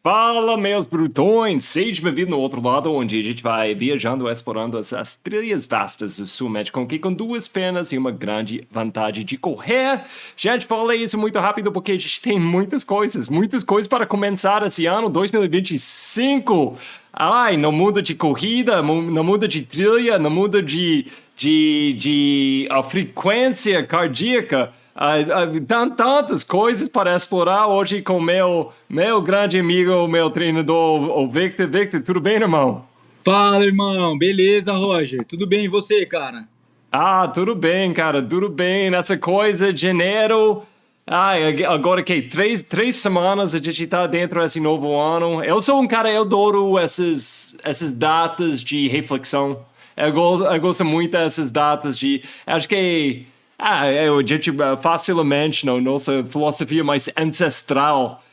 Fala, meus brutões! Seja bem-vindo no outro lado, onde a gente vai viajando, explorando as trilhas vastas do sul México, aqui com duas pernas e uma grande vantagem de correr. Gente, falei isso muito rápido porque a gente tem muitas coisas para começar esse ano, 2025. Ai, não muda de corrida, não muda de trilha, não muda de a frequência cardíaca. Tantas coisas para explorar hoje com meu grande amigo, meu treinador, o Victor. Victor, tudo bem, irmão? Fala, irmão. Beleza, Roger? Tudo bem e você, cara? Tudo bem, cara, tudo bem. Nessa coisa de janeiro. Agora que três semanas a gente tá dentro desse novo ano. Eu sou um cara, eu adoro essas datas de reflexão. Eu gosto muito dessas datas de. Acho que. A gente facilmente, na nossa filosofia mais ancestral,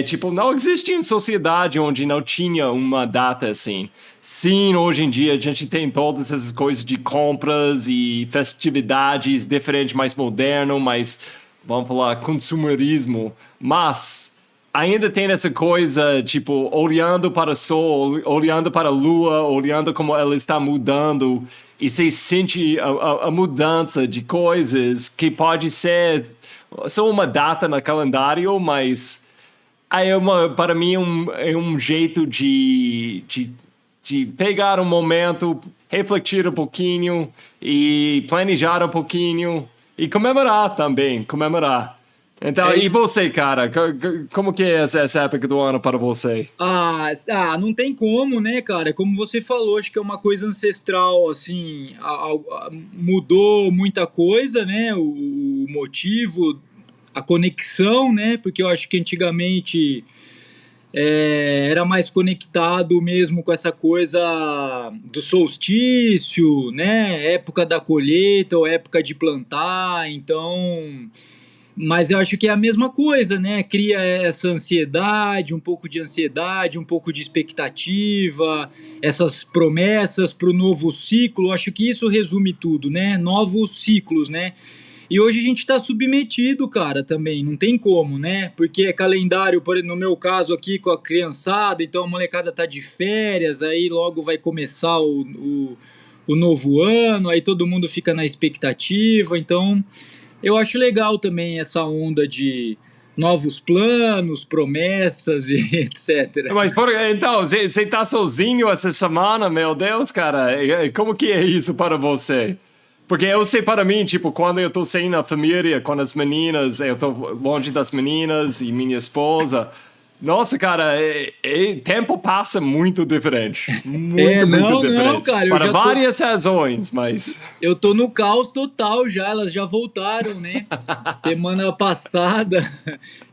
tipo, não existe uma sociedade onde não tinha uma data assim. Sim, hoje em dia a gente tem todas essas coisas de compras e festividades diferentes, mais moderno, mais, vamos falar, consumerismo, mas ainda tem essa coisa, tipo, olhando para o sol, olhando para a lua, olhando como ela está mudando, e você sente a mudança de coisas que pode ser só uma data no calendário, mas para mim é um jeito de pegar um momento, refletir um pouquinho e planejar um pouquinho e comemorar também, comemorar. Então, É e isso. você, cara? Como que é essa época do ano para você? Não tem como, né, cara? Como você falou, acho que é uma coisa ancestral, assim, mudou muita coisa, né? O motivo, a conexão, né? Porque eu acho que antigamente era mais conectado mesmo com essa coisa do solstício, né? Época da colheita ou época de plantar, então. Mas eu acho que é a mesma coisa, né? Cria essa ansiedade, um pouco de ansiedade, um pouco de expectativa, essas promessas para o novo ciclo. Eu acho que isso resume tudo, né? Novos ciclos, né? E hoje a gente está submetido, cara, também, não tem como, né? Porque é calendário, por exemplo, no meu caso aqui com a criançada, então a molecada tá de férias, aí logo vai começar o novo ano, aí todo mundo fica na expectativa, então eu acho legal também essa onda de novos planos, promessas e etc. Então, você tá sozinho essa semana, meu Deus, cara? Como que é isso para você? Porque eu sei para mim, tipo, quando eu tô sem a família, com as meninas, eu tô longe das meninas e minha esposa. Nossa, cara, tempo passa muito diferente. Muito Não, não, diferente. cara, Para várias razões, mas. eu tô no caos total já, elas já voltaram, né? Semana passada,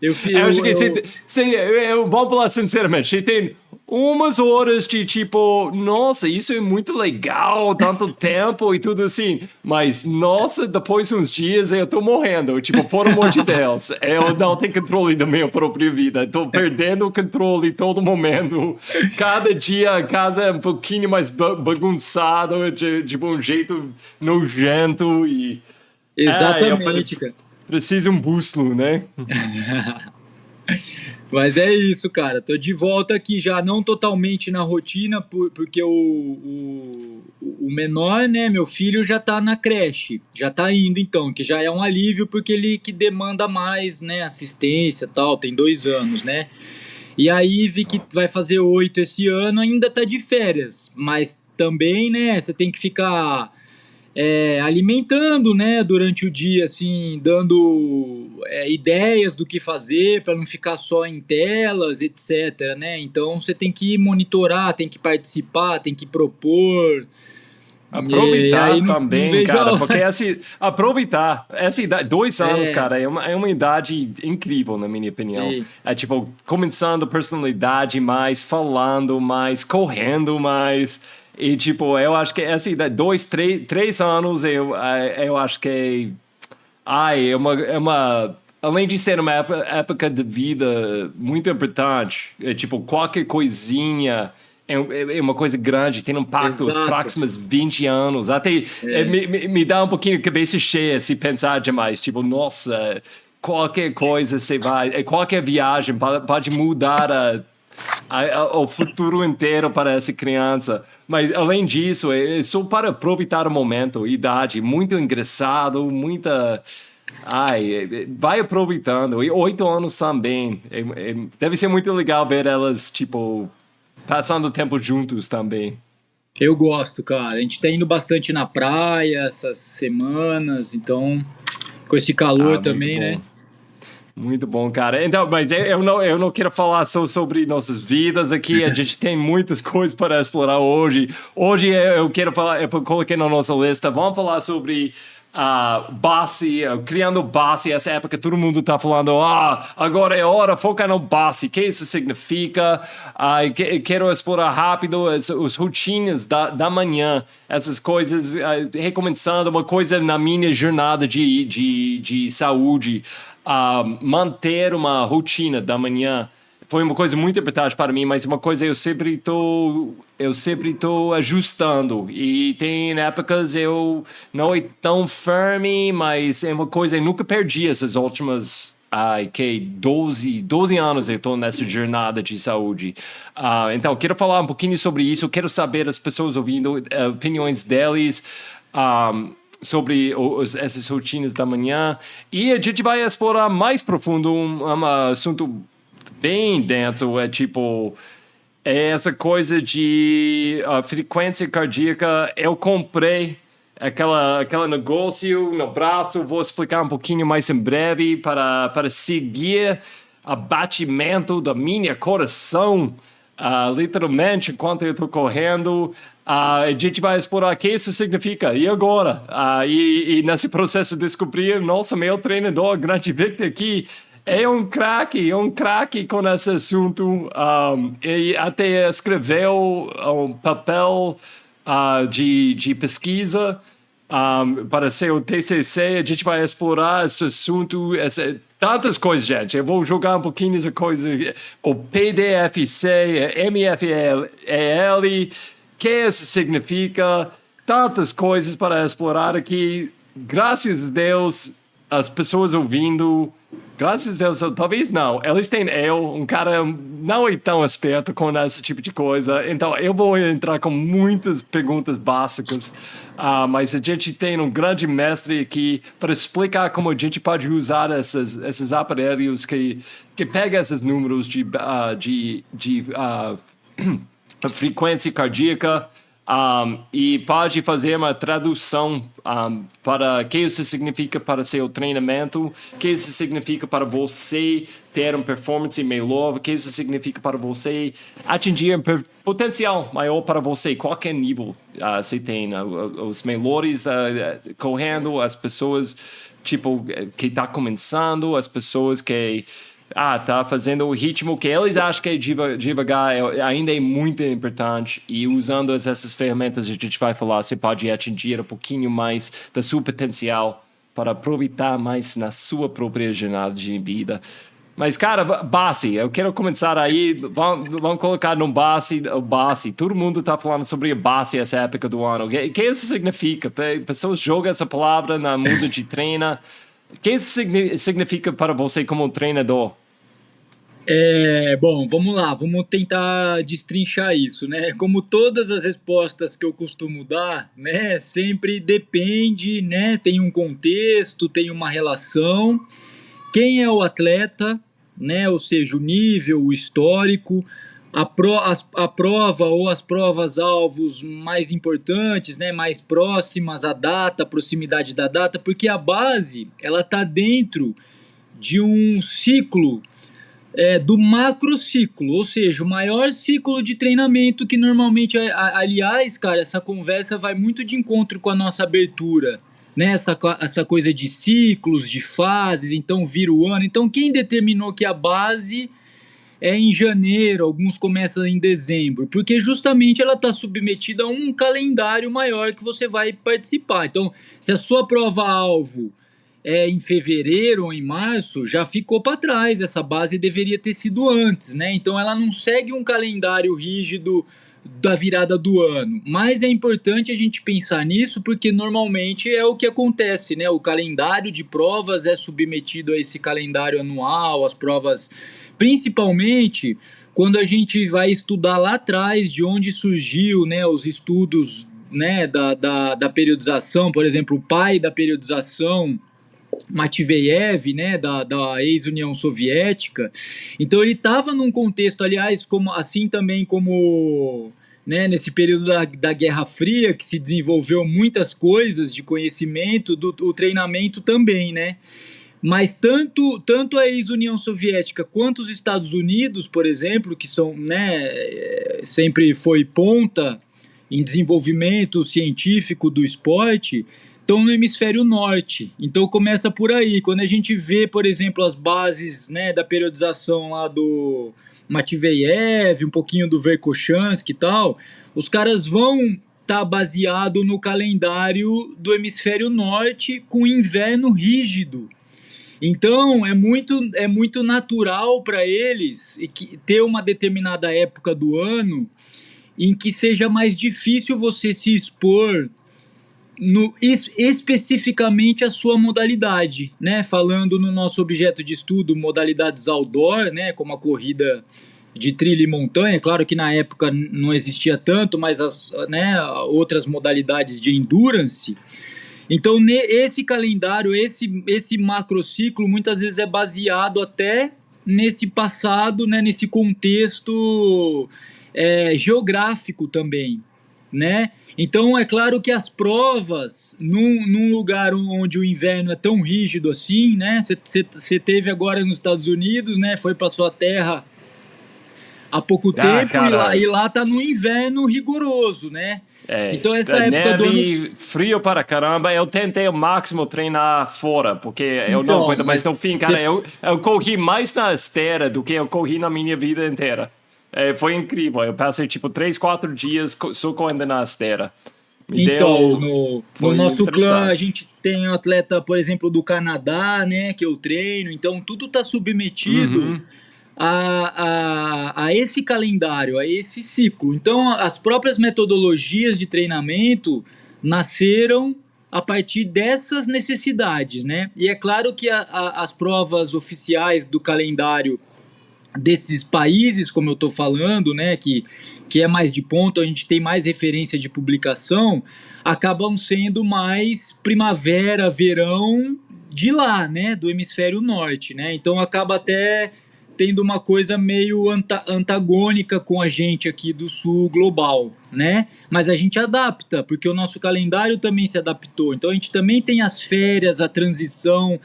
eu, fi- Eu acho eu, que eu eu vou falar sinceramente, você tem umas horas de tipo, nossa, isso é muito legal, tanto tempo e tudo assim, mas nossa, depois de uns dias eu tô morrendo, tipo, por amor de Deus, eu não tenho controle da minha própria vida, tô perdendo o controle todo momento, cada dia a casa é um pouquinho mais bagunçado, de um jeito nojento e, eu exatamente, cara. preciso um bússola, né? Mas é isso, cara. Tô de volta aqui já, não totalmente na rotina, porque o menor, né, meu filho, já tá na creche. Já tá indo, então, que já é um alívio, porque ele que demanda mais, né, assistência e tal, tem 2 anos, né? E aí vi que vai fazer 8 esse ano, ainda tá de férias. Mas também, né, você tem que ficar alimentando, né, durante o dia, assim, dando ideias do que fazer para não ficar só em telas, etc, né? Então você tem que monitorar, tem que participar, tem que propor. E aí Aproveitar não também, vejo a cara, porque hora. aproveitar, essa idade, 2 anos, É, cara, é uma idade incrível, na minha opinião. sim. É tipo, começando personalidade mais, falando mais, correndo mais. E tipo, eu acho que essa idade, 2, 3 anos, eu acho que. Além de ser uma época de vida muito importante, tipo, qualquer coisinha é uma coisa grande, tem um impacto os Exato. próximos 20 anos. Até É, me dá um pouquinho de cabeça cheia se pensar demais. Tipo, nossa, qualquer coisa você vai, qualquer viagem pode mudar o futuro inteiro para essa criança. Mas, além disso, é só para aproveitar o momento, idade, muito engraçado, muita... vai aproveitando. E 8 anos também. Deve ser muito legal ver elas, tipo, passando tempo juntos também. Eu gosto, cara. A gente tá indo bastante na praia essas semanas, então, com esse calor Muito também, né? bom. Muito bom, cara. Então, mas eu não quero falar só sobre nossas vidas aqui. A gente tem muitas coisas para explorar hoje. Hoje eu quero falar, eu coloquei na nossa lista, vamos falar sobre base, criando base. Essa época todo mundo está falando, agora é hora, focar no base. O que isso significa? Quero explorar rápido as rotinas da manhã, essas coisas, recomeçando uma coisa na minha jornada de saúde. Manter uma rotina da manhã foi uma coisa muito importante para mim, mas uma coisa eu sempre tô ajustando, e tem épocas eu não é tão firme, mas é uma coisa eu nunca perdi essas últimas 12 anos eu estou nessa jornada de saúde. Então quero falar um pouquinho sobre isso, quero saber as pessoas ouvindo opiniões deles sobre essas rotinas da manhã, e a gente vai explorar mais profundo um assunto bem denso, tipo, essa coisa de frequência cardíaca. Eu comprei aquela negócio no braço, vou explicar um pouquinho mais em breve, para seguir o batimento da minha coração, literalmente, enquanto eu estou correndo. A gente vai explorar o que isso significa. E agora? E nesse processo descobrir, nossa, meu treinador, grande Victor aqui, é um craque com esse assunto. E até escreveu um papel de pesquisa para ser o TCC. A gente vai explorar esse assunto, tantas coisas, gente. Eu vou jogar um pouquinho essa coisa, o PDFC, MFEL, que isso significa, tantas coisas para explorar aqui. Graças a Deus, as pessoas ouvindo, graças a Deus, talvez não, eles têm um cara não é tão esperto com esse tipo de coisa, então eu vou entrar com muitas perguntas básicas, mas a gente tem um grande mestre aqui para explicar como a gente pode usar esses aparelhos que pegam esses números de frequência cardíaca, e pode fazer uma tradução para o que isso significa para seu treinamento, o que isso significa para você ter uma performance melhor, o que isso significa para você atingir um potencial maior para você, qualquer nível você tem, os melhores correndo, as pessoas tipo que está começando, as pessoas que tá fazendo o ritmo que eles acham que é devagar, ainda é muito importante, e usando essas ferramentas a gente vai falar, você pode atingir um pouquinho mais do seu potencial para aproveitar mais na sua própria jornada de vida. Mas, cara, base, eu quero começar aí, vamos colocar no base, todo mundo está falando sobre a base essa época do ano. O que isso significa? Pessoas jogam essa palavra no mundo de treino. O que isso significa para você como treinador? Bom, vamos lá, vamos tentar destrinchar isso, né? Como todas as respostas que eu costumo dar, né? Sempre depende, né? Tem um contexto, tem uma relação. Quem é o atleta, né? Ou seja, o nível, o histórico, a prova ou as provas-alvos mais importantes, né? Mais próximas à data, a proximidade da data, porque a base, ela está dentro de um ciclo, do macrociclo, ou seja, o maior ciclo de treinamento que normalmente, aliás, cara, essa conversa vai muito de encontro com a nossa abertura, né? Essa coisa de ciclos, de fases, então vira o ano. Então, quem determinou que a base é em janeiro, alguns começam em dezembro, porque justamente ela está submetida a um calendário maior que você vai participar. Então, se a sua prova-alvo em fevereiro ou em março, já ficou para trás, essa base deveria ter sido antes, né? Então ela não segue um calendário rígido da virada do ano. Mas é importante a gente pensar nisso porque normalmente é o que acontece, né? O calendário de provas é submetido a esse calendário anual, as provas, principalmente quando a gente vai estudar lá atrás de onde surgiu, né, os estudos, né, da periodização, por exemplo, o pai da periodização, Matveyev, né, da ex-União Soviética. Então ele estava num contexto, aliás, como, assim também como, né, nesse período da Guerra Fria, que se desenvolveu muitas coisas de conhecimento, o treinamento também, né? Mas tanto a ex-União Soviética quanto os Estados Unidos, por exemplo, que são, né, sempre foi ponta em desenvolvimento científico do esporte, estão no hemisfério norte. Então começa por aí. Quando a gente vê, por exemplo, as bases, né, da periodização lá do Matveyev, um pouquinho do Verkhoshansky e tal, os caras vão estar baseado no calendário do hemisfério norte com inverno rígido. Então é muito natural para eles ter uma determinada época do ano em que seja mais difícil você se expor especificamente a sua modalidade, né? Falando no nosso objeto de estudo, modalidades outdoor, né? Como a corrida de trilha e montanha. Claro que na época não existia tanto, mas né, outras modalidades de endurance. Então, esse calendário, esse macrociclo, muitas vezes é baseado até nesse passado, né, nesse contexto geográfico também, né? Então, é claro que as provas, num lugar onde o inverno é tão rígido assim, né? Você teve agora nos Estados Unidos, né? Foi para sua terra há pouco tempo cara, e lá tá no inverno rigoroso, né? Então, essa época do ano... neve, frio para caramba. Eu tentei ao máximo treinar fora, porque eu não Então, aguento. Mas no fim, cara, eu corri mais na esteira do que eu corri na minha vida inteira. Foi incrível. Eu passei tipo 3, 4 dias só correndo na esteira. Então, no nosso clã a interessante. gente tem um atleta, por exemplo, do Canadá, né, que eu treino. Então, tudo está submetido a esse calendário, a esse ciclo. Então, as próprias metodologias de treinamento nasceram a partir dessas necessidades, né? E é claro que as provas oficiais do calendário desses países, como eu estou falando, né, que é mais de ponto, a gente tem mais referência de publicação, acabam sendo mais primavera, verão de lá, né, do hemisfério norte, né? Então acaba até tendo uma coisa meio antagônica com a gente aqui do sul global, né? Mas a gente adapta, porque o nosso calendário também se adaptou. Então a gente também tem as férias, a transição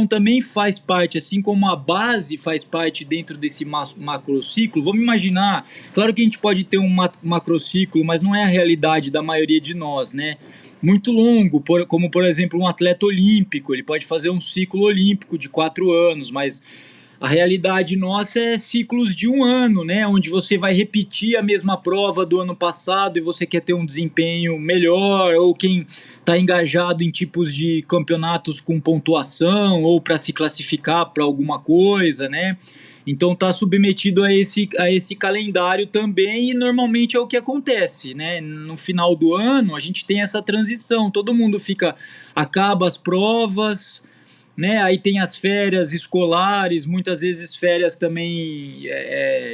também faz parte, assim como a base faz parte dentro desse macrociclo. Vamos imaginar, claro que a gente pode ter um macrociclo, mas não é a realidade da maioria de nós, né? Muito longo, como por exemplo um atleta olímpico, ele pode fazer um ciclo olímpico de 4 anos, mas a realidade nossa é ciclos de um ano, né? Onde você vai repetir a mesma prova do ano passado e você quer ter um desempenho melhor, ou quem está engajado em tipos de campeonatos com pontuação, ou para se classificar para alguma coisa, né? Então está submetido a esse calendário também, e normalmente é o que acontece, né? No final do ano a gente tem essa transição, todo mundo acaba as provas, né? Aí tem as férias escolares, muitas vezes férias também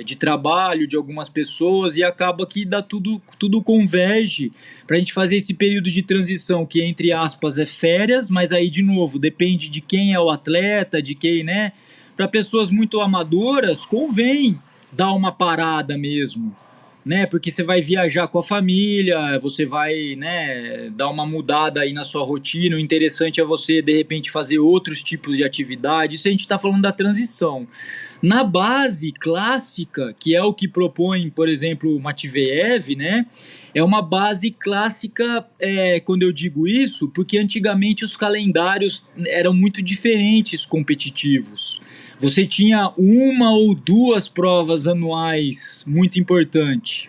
de trabalho de algumas pessoas, e acaba que tudo converge para a gente fazer esse período de transição, que entre aspas é férias, mas aí de novo depende de quem é o atleta, de quem, né? Para pessoas muito amadoras convém dar uma parada mesmo, né? Porque você vai viajar com a família, você vai, né, dar uma mudada aí na sua rotina. O interessante é você, de repente, fazer outros tipos de atividade. Isso a gente está falando da transição. Na base clássica, que é o que propõe, por exemplo, o Matveyev, né? É uma base clássica, quando eu digo isso, porque antigamente os calendários eram muito diferentes competitivos. Você tinha uma ou duas provas anuais muito importantes.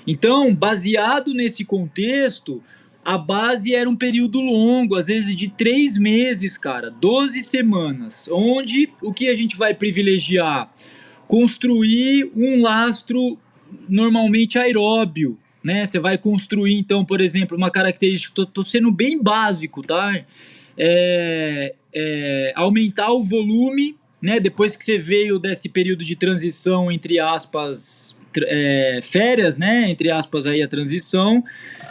Então, baseado nesse contexto, a base era um período longo, às vezes de 3 meses, cara, 12 semanas, onde o que a gente vai privilegiar? Construir um lastro normalmente aeróbio, né? Você vai construir, então, por exemplo, uma característica, tô sendo bem básico, tá? Aumentar o volume, né? Depois que você veio desse período de transição, entre aspas, férias, né? Entre aspas aí a transição,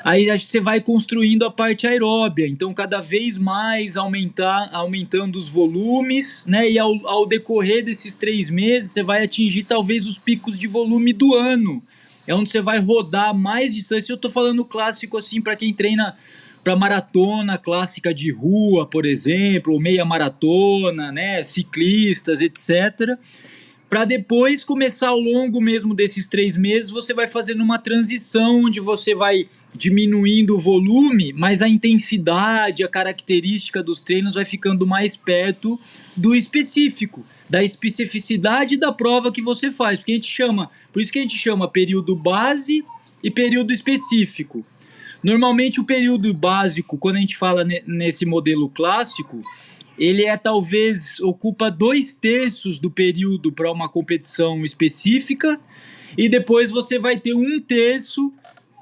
aí você vai construindo a parte aeróbia, então cada vez mais aumentando os volumes, né? E ao decorrer desses 3 meses, você vai atingir talvez os picos de volume do ano. É onde você vai rodar mais distância. Eu tô falando clássico assim para quem treina para maratona clássica de rua, por exemplo, ou meia maratona, né? Ciclistas, etc. Para depois começar ao longo mesmo desses 3 meses, você vai fazendo uma transição onde você vai diminuindo o volume, mas a intensidade, a característica dos treinos vai ficando mais perto do específico, da especificidade da prova que você faz. Por isso que a gente chama período base e período específico. Normalmente o período básico, quando a gente fala nesse modelo clássico, ele talvez ocupa 2/3 do período para uma competição específica, e depois você vai ter 1/3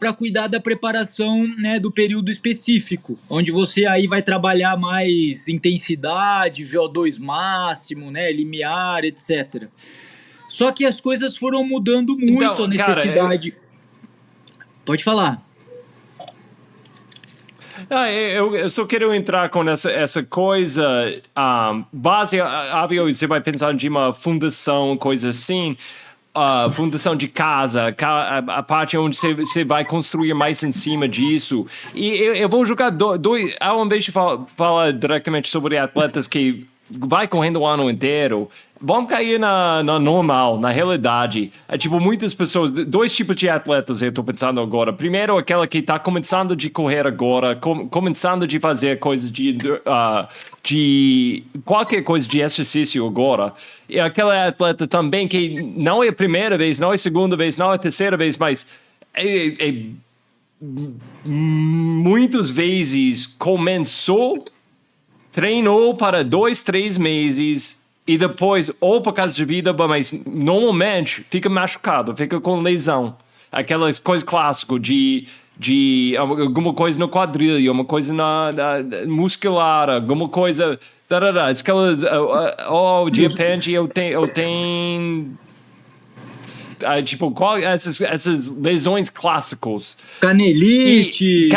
para cuidar da preparação, né, do período específico, onde você aí vai trabalhar mais intensidade, VO2 máximo, né, limiar, etc. Só que as coisas foram mudando muito, Então, a cara, necessidade... Pode falar. eu só quero entrar com essa coisa, base, óbvio, você vai pensar de uma fundação, coisa assim, fundação de casa, a parte onde você vai construir mais em cima disso. E eu vou jogar dois, ao invés de falar diretamente sobre atletas que vai correndo o ano inteiro, vamos cair na normal, na realidade. É tipo, muitas pessoas, 2 tipos de atletas eu tô pensando agora. Primeiro, aquela que tá começando de correr agora, começando de fazer coisas de qualquer coisa de exercício agora. E aquela atleta também que não é a primeira vez, não é a segunda vez, não é a terceira vez, mas muitas vezes começou, treinou para 2, 3 meses e depois, ou por causa de vida, mas normalmente fica machucado, fica com lesão. Aquela coisa clássica de alguma coisa no quadril, uma coisa na muscular, alguma coisa... Aquelas, de repente eu tenho tipo, essas lesões clássicos. Canelite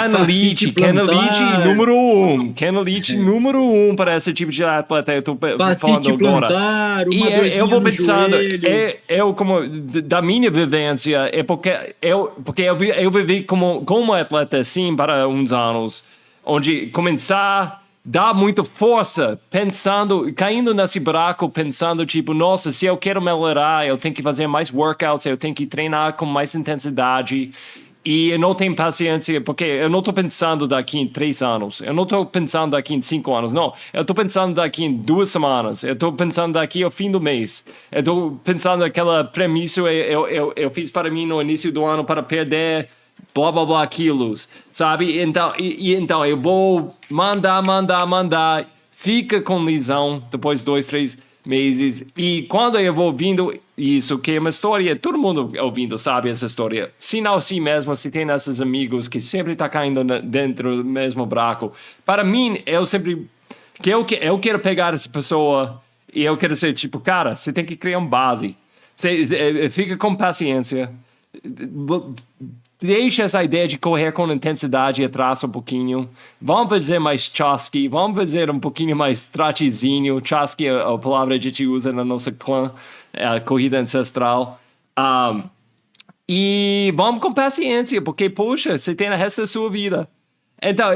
número 1. Canelite número 1 para esse tipo de atleta. Eu tô falando agora. Plantar, e eu vou pensando, como, da minha vivência, porque eu vivi como atleta assim para uns anos, onde começar... dá muita força, caindo nesse buraco, pensando, tipo, nossa, se eu quero melhorar, eu tenho que fazer mais workouts, eu tenho que treinar com mais intensidade, e eu não tenho paciência, porque eu não estou pensando daqui em 3 anos, eu não estou pensando daqui em 5 anos, não, eu estou pensando daqui em 2 semanas, eu estou pensando daqui ao fim do mês, eu estou pensando naquela premissa eu fiz para mim no início do ano para perder blá blá blá quilos, sabe? Então eu vou mandar, fica com lesão depois de 2, 3 meses, e quando eu vou ouvindo isso, que é uma história, todo mundo ouvindo sabe essa história, se não assim mesmo, se tem esses amigos que sempre tá caindo dentro do mesmo buraco, para mim, eu sempre, eu quero pegar essa pessoa e eu quero ser tipo, cara, você tem que criar uma base, fica com paciência, deixa essa ideia de correr com intensidade atrás um pouquinho. Vamos fazer mais chasqui. Vamos fazer um pouquinho mais tratezinho. Chasqui é a palavra que a gente usa na nossa clã, a corrida ancestral. E vamos com paciência, porque, poxa, você tem o resto da sua vida. Então,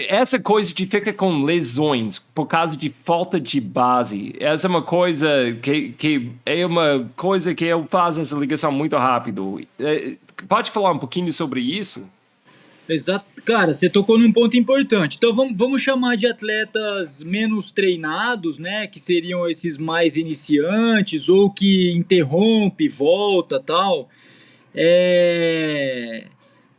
essa coisa de ficar com lesões por causa de falta de base, essa é uma coisa que é uma coisa que eu faço essa ligação muito rápido. Pode falar um pouquinho sobre isso? Exato. Cara, você tocou num ponto importante. Então vamos chamar de atletas menos treinados, né? Que seriam esses mais iniciantes ou que interrompe, volta, tal.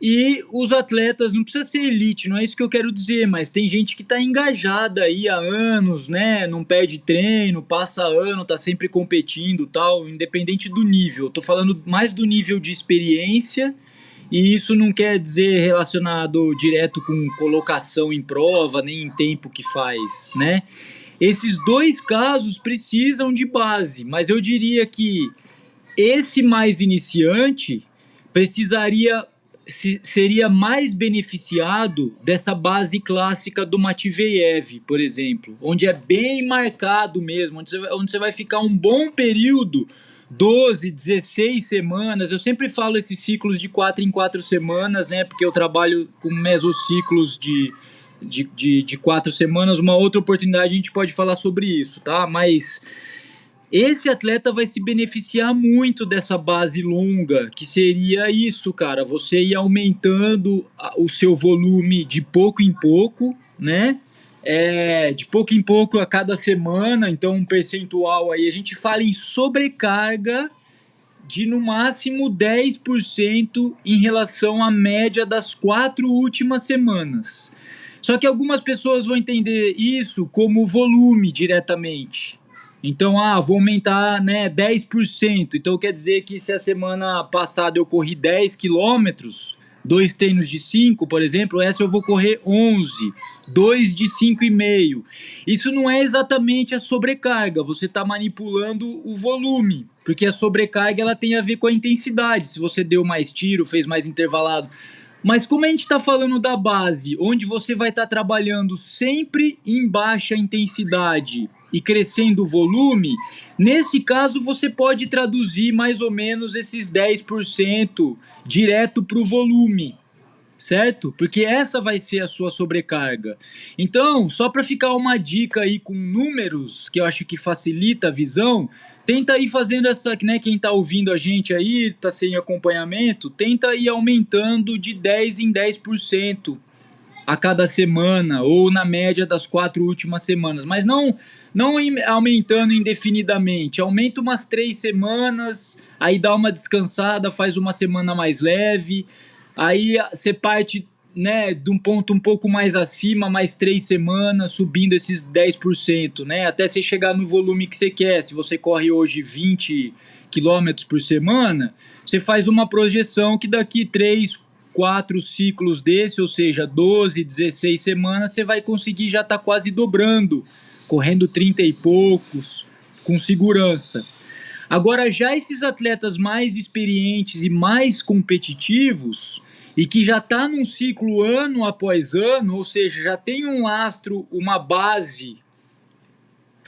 E os atletas, não precisa ser elite, não é isso que eu quero dizer, mas tem gente que está engajada aí há anos, né? Não perde treino, passa ano, tá sempre competindo, tal, independente do nível. Tô falando mais do nível de experiência, e isso não quer dizer relacionado direto com colocação em prova, nem em tempo que faz, né? Esses dois casos precisam de base, mas eu diria que esse mais iniciante precisaria seria mais beneficiado dessa base clássica do Matveev, por exemplo, onde é bem marcado mesmo, onde você vai ficar um bom período, 12, 16 semanas. Eu sempre falo esses ciclos de 4 em 4 semanas, né? Porque eu trabalho com mesociclos de 4 semanas. Uma outra oportunidade a gente pode falar sobre isso, tá? Mas esse atleta vai se beneficiar muito dessa base longa, que seria isso, cara. Você ir aumentando o seu volume de pouco em pouco, né? De pouco em pouco a cada semana, então um percentual aí. A gente fala em sobrecarga de no máximo 10% em relação à média das 4 últimas semanas. Só que algumas pessoas vão entender isso como volume diretamente. Então, vou aumentar, né, 10%. Então quer dizer que se a semana passada eu corri 10 quilômetros, 2 treinos de 5, por exemplo, essa eu vou correr 11, 2 de 5,5. Isso não é exatamente a sobrecarga, você está manipulando o volume, porque a sobrecarga ela tem a ver com a intensidade, se você deu mais tiro, fez mais intervalado. Mas como a gente está falando da base, onde você vai estar trabalhando sempre em baixa intensidade e crescendo o volume, nesse caso você pode traduzir mais ou menos esses 10% direto para o volume, certo? Porque essa vai ser a sua sobrecarga. Então, só para ficar uma dica aí com números, que eu acho que facilita a visão, tenta ir fazendo essa, né, quem está ouvindo a gente aí, está sem acompanhamento, tenta ir aumentando de 10 em 10% a cada semana, ou na média das 4 últimas semanas, mas não aumentando indefinidamente. Aumenta umas 3 semanas, aí dá uma descansada, faz uma semana mais leve, aí você parte, né, de um ponto um pouco mais acima, mais 3 semanas, subindo esses 10%, né, até você chegar no volume que você quer. Se você corre hoje 20 quilômetros por semana, você faz uma projeção que daqui 3, 4 ciclos desse, ou seja, 12, 16 semanas, você vai conseguir já estar quase dobrando, correndo 30 e poucos, com segurança. Agora, já esses atletas mais experientes e mais competitivos, e que já está num ciclo ano após ano, ou seja, já tem um lastro, uma base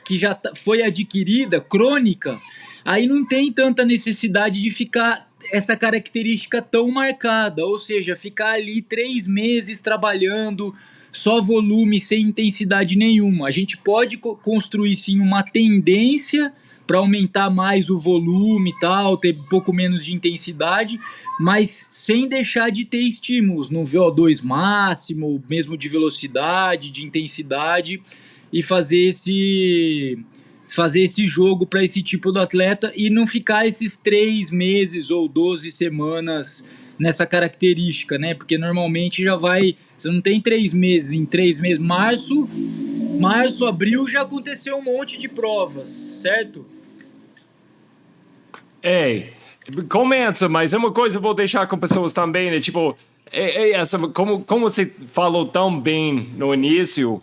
que já foi adquirida, crônica, aí não tem tanta necessidade de ficar essa característica tão marcada, ou seja, ficar ali 3 meses trabalhando só volume, sem intensidade nenhuma. A gente pode construir sim uma tendência para aumentar mais o volume e tal, ter um pouco menos de intensidade, mas sem deixar de ter estímulos no VO2 máximo, mesmo de velocidade, de intensidade, e fazer esse jogo para esse tipo de atleta e não ficar esses 3 meses ou 12 semanas nessa característica, né? Porque normalmente já vai... Você não tem 3 meses. Em 3 meses... Março, abril, já aconteceu um monte de provas, certo? Começa, mas é uma coisa que eu vou deixar com pessoas também, né? Tipo, como você falou tão bem no início...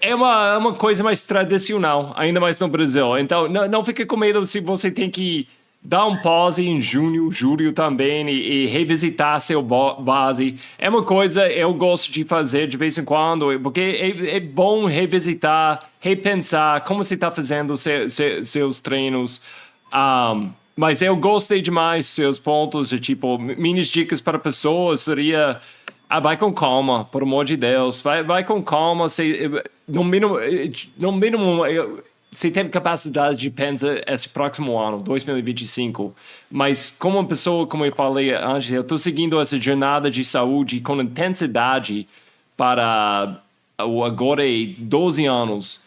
É uma coisa mais tradicional, ainda mais no Brasil. Então, não fique com medo se você tem que dar um pause em junho, julho também e revisitar seu base. É uma coisa que eu gosto de fazer de vez em quando, porque é bom revisitar, repensar como você está fazendo seus treinos. Mas eu gostei demais dos seus pontos, de tipo, minhas dicas para pessoas seria... vai com calma, por amor de Deus. Vai com calma. No mínimo, você tem capacidade de pensar esse próximo ano, 2025. Mas como uma pessoa, como eu falei antes, eu estou seguindo essa jornada de saúde com intensidade para agora 12 anos.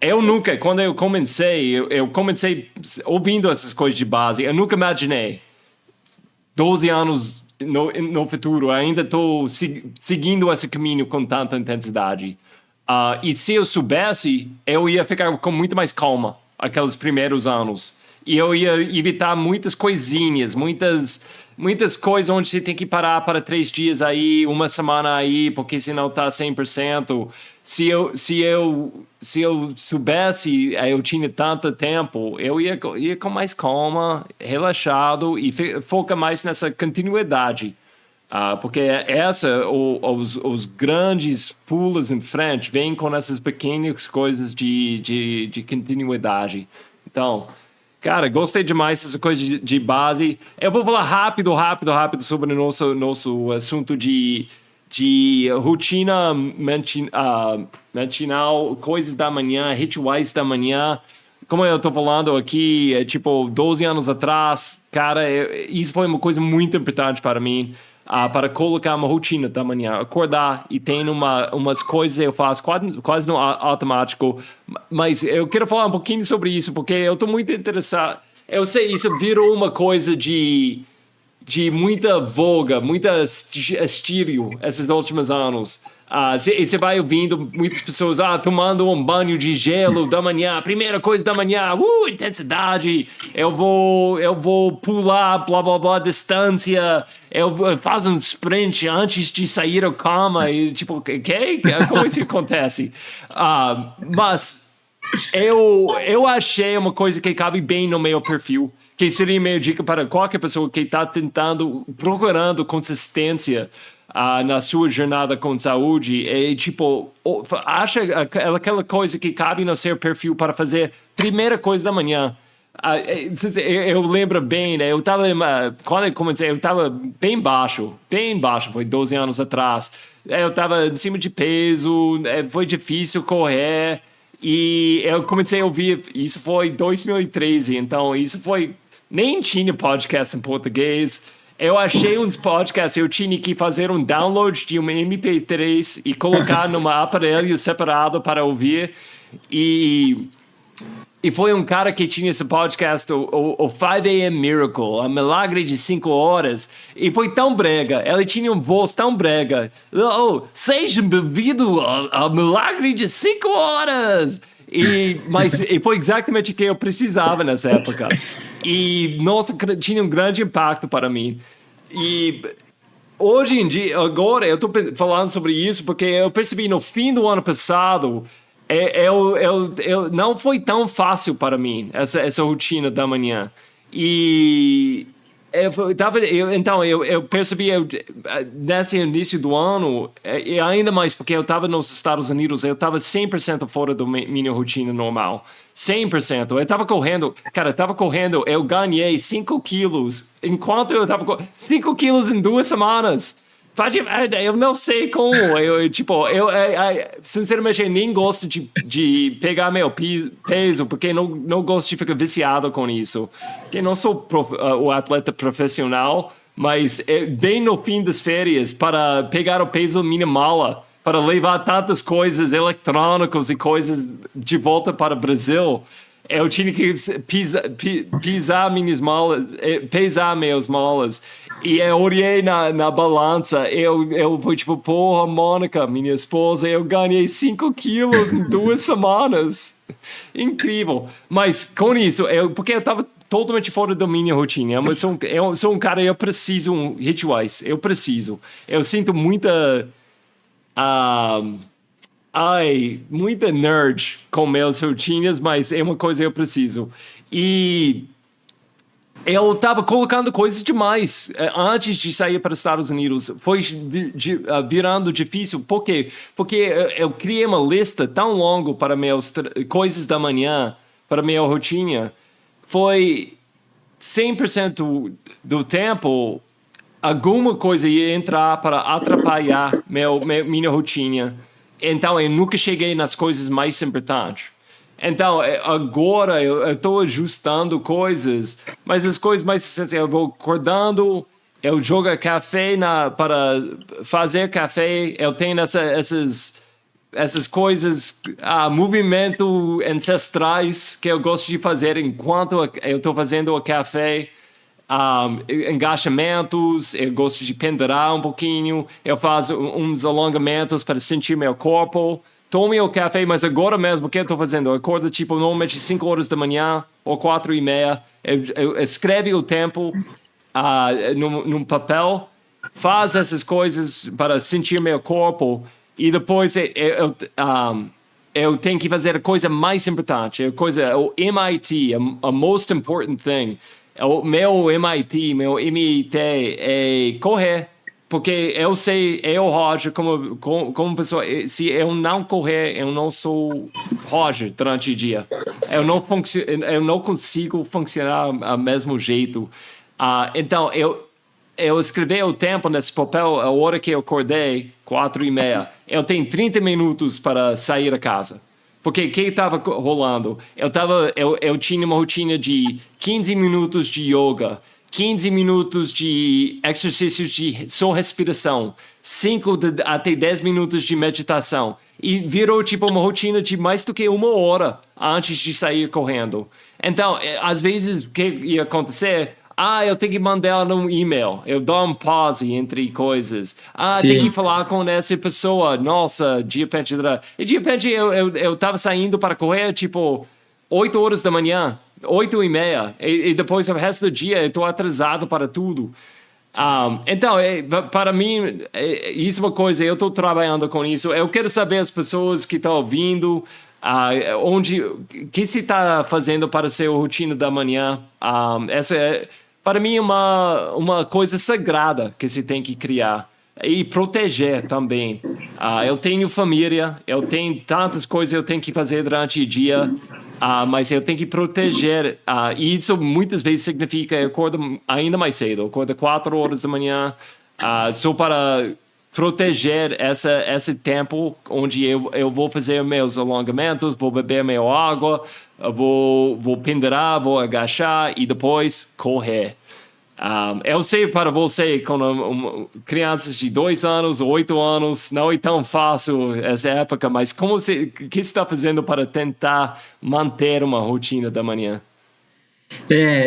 Eu nunca, quando eu comecei ouvindo essas coisas de base, eu nunca imaginei 12 anos no futuro. Ainda estou seguindo esse caminho com tanta intensidade. E se eu soubesse, eu ia ficar com muito mais calma aqueles primeiros anos. E eu ia evitar muitas coisinhas, muitas coisas onde você tem que parar para 3 dias aí, uma semana aí, porque senão tá 100%. Se eu soubesse, eu tinha tanto tempo, eu ia com mais calma, relaxado e foca mais nessa continuidade. Porque os grandes pulos em frente vêm com essas pequenas coisas de continuidade. Então, cara, gostei demais dessa coisa de base. Eu vou falar rápido sobre o nosso assunto de rotina matinal, coisas da manhã, rituais da manhã. Como eu tô falando aqui, 12 anos atrás, cara, isso foi uma coisa muito importante para mim. Para colocar uma rotina da manhã, acordar e tem umas coisas que eu faço quase no automático, mas eu quero falar um pouquinho sobre isso, porque eu estou muito interessado. Eu sei, isso virou uma coisa de muita voga, muita estilo esses últimos anos. Você vai ouvindo muitas pessoas tomando um banho de gelo da manhã, primeira coisa da manhã, intensidade, eu vou pular, blá blá blá, distância, eu faço um sprint antes de sair da cama, e como isso acontece? Mas eu achei uma coisa que cabe bem no meu perfil, que seria meio dica para qualquer pessoa que está procurando consistência na sua jornada com saúde. Acha aquela coisa que cabe no seu perfil para fazer primeira coisa da manhã. Eu lembro bem, né? Quando eu comecei, eu estava bem baixo, foi 12 anos atrás. Eu estava em cima de peso, foi difícil correr, e eu comecei a ouvir, isso foi 2013, então isso foi, nem tinha podcast em português. Eu achei uns podcasts, eu tinha que fazer um download de um MP3 e colocar num aparelho separado para ouvir. E foi um cara que tinha esse podcast, o 5 a.m. Miracle, o Milagre de 5 horas. E foi tão brega, ele tinha uma voz tão brega. Seja bem-vindo ao Milagre de 5 horas! Mas foi exatamente o que eu precisava nessa época. E, nossa, tinha um grande impacto para mim. E hoje em dia, agora, eu estou falando sobre isso porque eu percebi no fim do ano passado, não foi tão fácil para mim, essa rotina da manhã. E então eu percebi nesse início do ano, e ainda mais porque eu estava nos Estados Unidos, eu estava 100% fora da minha rotina normal. 100%. Eu estava correndo, eu ganhei 5 quilos. Enquanto eu estava 5 quilos em 2 semanas. Eu não sei como. Sinceramente, eu nem gosto de pegar meu peso, porque não gosto de ficar viciado com isso. Porque não sou o atleta profissional, mas bem no fim das férias, para pegar o peso minimal, para levar tantas coisas eletrônicas e coisas de volta para o Brasil, eu tinha que pesar minhas malas. E eu olhei na balança, eu fui porra, Mônica, minha esposa, eu ganhei 5 quilos em 2 semanas. Incrível. Mas com isso, porque eu estava totalmente fora da minha rotina. Eu sou um cara, eu preciso de rituais. Eu sinto muita nerd com meus rotinas, mas é uma coisa que eu preciso. E eu estava colocando coisas demais antes de sair para os Estados Unidos. Foi virando difícil. Por quê? Porque eu criei uma lista tão longa para meus coisas da manhã, para minha rotina. Foi 100% do tempo, alguma coisa ia entrar para atrapalhar minha rotina. Então, eu nunca cheguei nas coisas mais importantes. Então, agora eu estou ajustando coisas, mas as coisas mais essenciais, eu vou acordando, eu jogo café para fazer café, eu tenho essas coisas, movimento ancestrais que eu gosto de fazer enquanto eu estou fazendo o café. Engajamentos, eu gosto de pendurar um pouquinho, eu faço uns alongamentos para sentir meu corpo. Tome o café, mas agora mesmo, o que eu estou fazendo? Eu acordo, tipo, normalmente 5 horas da manhã ou 4:30. Eu escreve o tempo num papel, faz essas coisas para sentir meu corpo e depois eu tenho que fazer a coisa mais importante, o MIT, a most important thing. O meu MIT, meu MIT é correr. Porque eu sei, eu, Roger, como pessoa, se eu não correr, eu não sou Roger durante o dia. Eu não consigo funcionar ao mesmo jeito. Então, eu escrevi o tempo nesse papel, a hora que eu acordei, 4:30. Eu tenho 30 minutos para sair da casa. Porque o que estava rolando? Eu tinha uma rotina de 15 minutos de yoga, 15 minutos de exercícios de só respiração, 5 até 10 minutos de meditação. E virou tipo uma rotina de mais do que 1 hora antes de sair correndo. Então, às vezes, o que ia acontecer? Eu tenho que mandar um e-mail. Eu dou um pause entre coisas. Tenho que falar com essa pessoa. Nossa, de repente... E de repente eu tava saindo para correr, tipo, 8 horas da manhã. 8:30. E depois, o resto do dia, eu tô atrasado para tudo. Então, para mim, isso é uma coisa, eu estou trabalhando com isso. Eu quero saber as pessoas que estão ouvindo, o que se está fazendo para ser a rotina da manhã. Essa é, para mim, uma coisa sagrada que se tem que criar. E proteger também. Eu tenho família, eu tenho tantas coisas que eu tenho que fazer durante o dia, mas eu tenho que proteger. E isso muitas vezes significa eu acordo ainda mais cedo, eu acordo 4 horas da manhã, só para proteger esse tempo onde eu vou fazer meus alongamentos, vou beber minha água, vou pendurar, vou agachar e depois correr. Eu sei para você, com crianças de 2 anos, 8 anos, não é tão fácil essa época, mas o que você está fazendo para tentar manter uma rotina da manhã?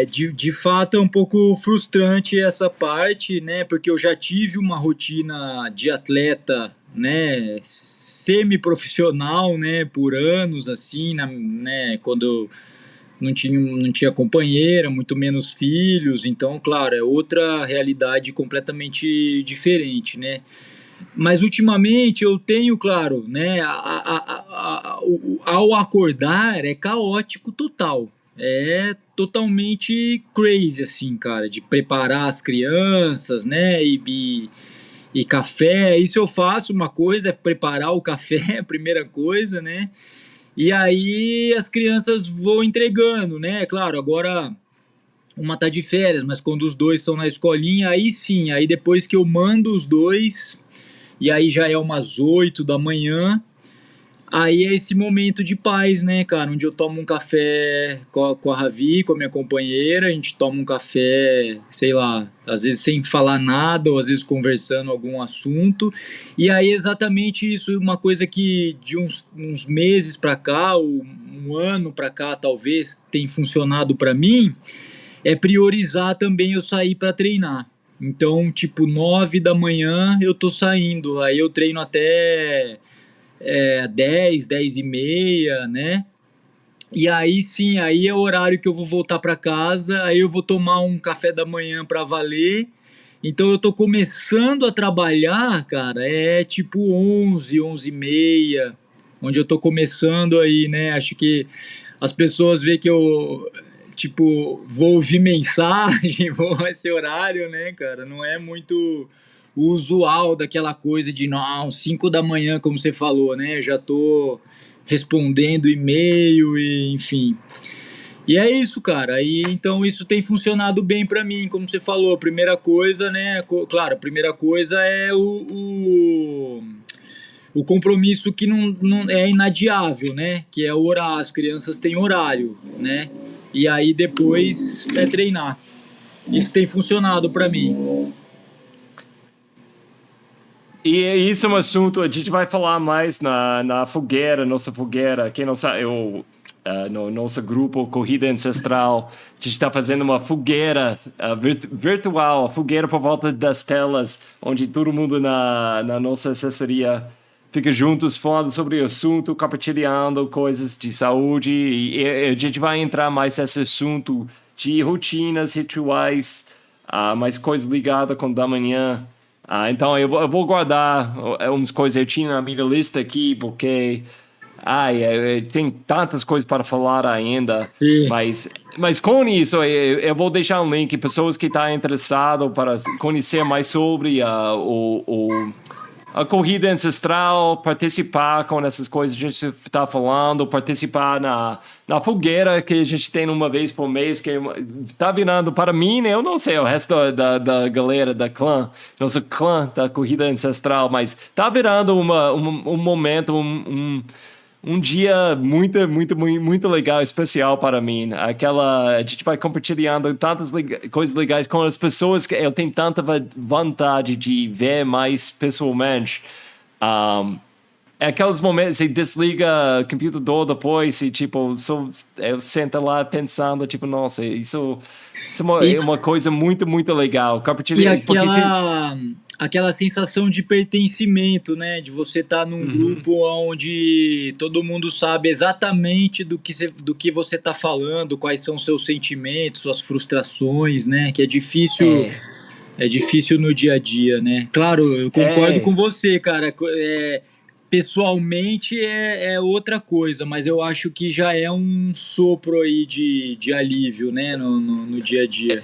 De fato é um pouco frustrante essa parte, né? Porque eu já tive uma rotina de atleta, né? Semi-profissional, né? Por anos, assim, né? Quando eu não tinha companheira, muito menos filhos, então, claro, é outra realidade completamente diferente, né? Mas ultimamente eu tenho, claro, né? Ao acordar é caótico total. É totalmente crazy, assim, cara, de preparar as crianças, né? E café, isso eu faço, uma coisa é preparar o café, a primeira coisa, né? E aí as crianças vão entregando, né? Claro, agora uma tá de férias, mas quando os dois estão na escolinha, aí sim, aí depois que eu mando os dois, e aí já é umas 8 da manhã, aí é esse momento de paz, né, cara? Onde eu tomo um café com a Ravi, com a minha companheira, a gente toma um café, sei lá, às vezes sem falar nada, ou às vezes conversando algum assunto. E aí exatamente isso, uma coisa que de uns meses pra cá, ou um ano pra cá, talvez, tem funcionado pra mim, é priorizar também eu sair pra treinar. Então, tipo, 9 da manhã eu tô saindo, aí eu treino até 10 e meia, né? E aí sim, aí é o horário que eu vou voltar para casa, aí eu vou tomar um café da manhã para valer. Então eu tô começando a trabalhar, cara, tipo 11 e meia, onde eu tô começando aí, né? Acho que as pessoas veem que eu, tipo, vou ouvir mensagem, vou esse horário, né, cara? Não é muito o usual daquela coisa de não, 5 da manhã, como você falou, né? Já tô respondendo e-mail e enfim. E é isso, cara. Aí então isso tem funcionado bem para mim, como você falou. A primeira coisa, né? Claro, a primeira coisa é o compromisso que não é inadiável, né? Que é o horário. As crianças têm horário, né? E aí depois é treinar. Isso tem funcionado para mim. E isso é um assunto, a gente vai falar mais na fogueira, nossa fogueira. Quem não sabe, no nosso grupo Corrida Ancestral. A gente está fazendo uma fogueira virtual, fogueira por volta das telas, onde todo mundo na nossa assessoria fica juntos falando sobre o assunto, compartilhando coisas de saúde. E a gente vai entrar mais nesse assunto de rotinas, rituais, mais coisas ligadas com o da manhã. Então, eu vou guardar umas coisas eu tinha na minha lista aqui, porque tem tantas coisas para falar ainda. Sim. Mas com isso, eu vou deixar um link para pessoas que estão interessadas para conhecer mais sobre a corrida ancestral, participar com essas coisas que a gente está falando, participar na fogueira que a gente tem uma vez por mês, que está virando, para mim, eu não sei, o resto da galera da clã, nosso clã da corrida ancestral, mas está virando um momento, um dia muito legal, especial para mim. A gente vai compartilhando tantas coisas legais com as pessoas que eu tenho tanta vontade de ver mais pessoalmente. É aqueles momentos, você desliga o computador depois e, tipo, eu sento lá pensando, tipo, nossa, isso é uma coisa muito legal. Compartilhar. Aquela sensação de pertencimento, né? De você estar num grupo onde todo mundo sabe exatamente do que você está falando, quais são seus sentimentos, suas frustrações, né? Que é difícil no dia a dia, né? Claro, eu concordo com você, cara. Pessoalmente é outra coisa, mas eu acho que já é um sopro aí de alívio, né? No dia a dia.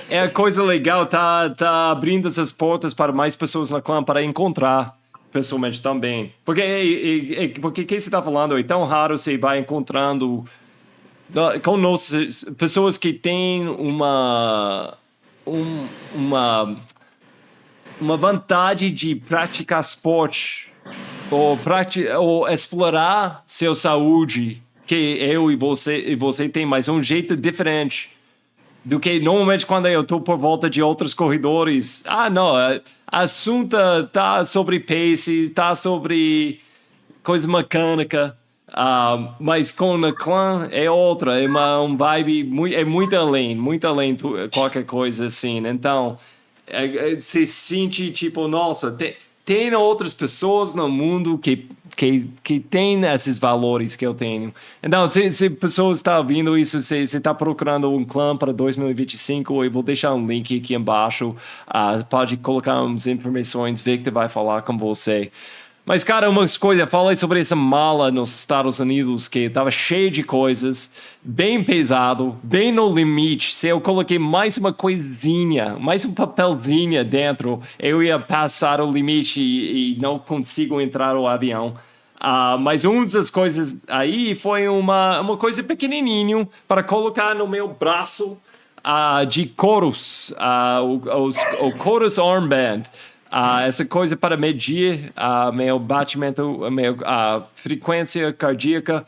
É coisa legal, tá abrindo essas portas para mais pessoas na clã para encontrar pessoalmente também. Porque quem você está falando, é tão raro você vai encontrando com pessoas que têm uma vontade de praticar esporte ou explorar sua saúde, que eu e você tem, mas um jeito diferente do que normalmente quando eu estou por volta de outros corredores. Não, assunto tá sobre pace, tá sobre coisa mecânica, mas com a clã é outra, é um vibe muito além de qualquer coisa assim. Então, você sente tipo, nossa, tem outras pessoas no mundo que têm esses valores que eu tenho. Então, se pessoas estão ouvindo isso, se está procurando um clã para 2025, eu vou deixar um link aqui embaixo. Pode colocar umas informações, Victor vai falar com você. Mas, cara, umas coisas, eu falei sobre essa mala nos Estados Unidos que estava cheia de coisas, bem pesado, bem no limite. Se eu coloquei mais uma coisinha, mais um papelzinho dentro, eu ia passar o limite e não consigo entrar no avião. Mas uma das coisas aí foi uma coisa pequenininho para colocar no meu braço de Chorus, o Chorus Armband. Essa coisa para medir meu batimento, a frequência cardíaca.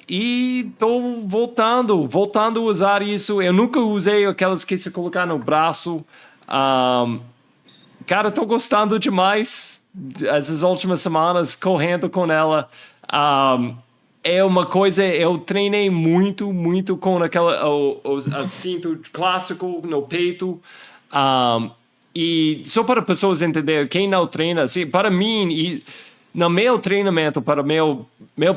E estou voltando a usar isso. Eu nunca usei aquelas que se colocar no braço. Cara, estou gostando demais. Essas últimas semanas correndo com ela. É uma coisa, eu treinei muito com o cinto clássico no peito. E só para pessoas entenderem, quem não treina, assim, para mim, no meu treinamento, para meu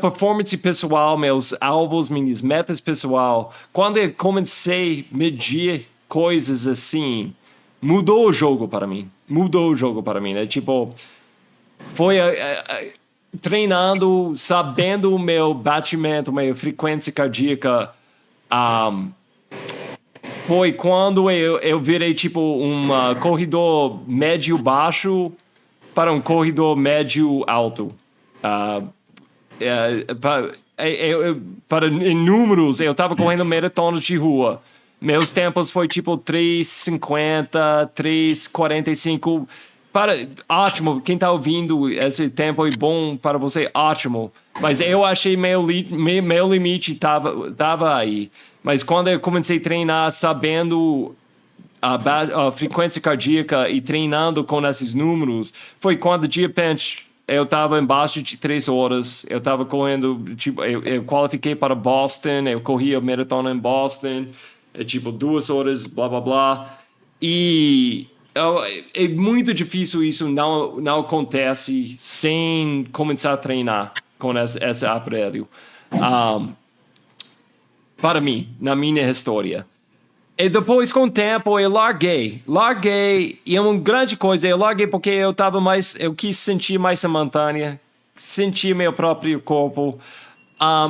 performance pessoal, meus alvos, minhas metas pessoal, quando eu comecei a medir coisas assim, mudou o jogo para mim. É tipo, foi treinando, sabendo o meu batimento, minha frequência cardíaca, foi quando eu virei tipo um corredor médio-baixo para um corredor médio-alto. Em números, eu estava correndo maratonas de rua. Meus tempos foi tipo 3:50, 3:45. Ótimo, quem está ouvindo, esse tempo é bom para você, ótimo. Mas eu achei meu limite estava aí. Mas quando eu comecei a treinar sabendo a frequência cardíaca e treinando com esses números, foi quando de repente eu tava embaixo de 3 horas. Eu tava correndo, tipo, eu qualifiquei para Boston, eu corri a maratona em Boston, tipo, 2 horas, blá, blá, blá. E é muito difícil isso, não acontece sem começar a treinar com esse aparelho. Para mim, na minha história. E depois, com o tempo, eu larguei. E é uma grande coisa, eu larguei porque eu quis sentir mais a montanha, sentir meu próprio corpo.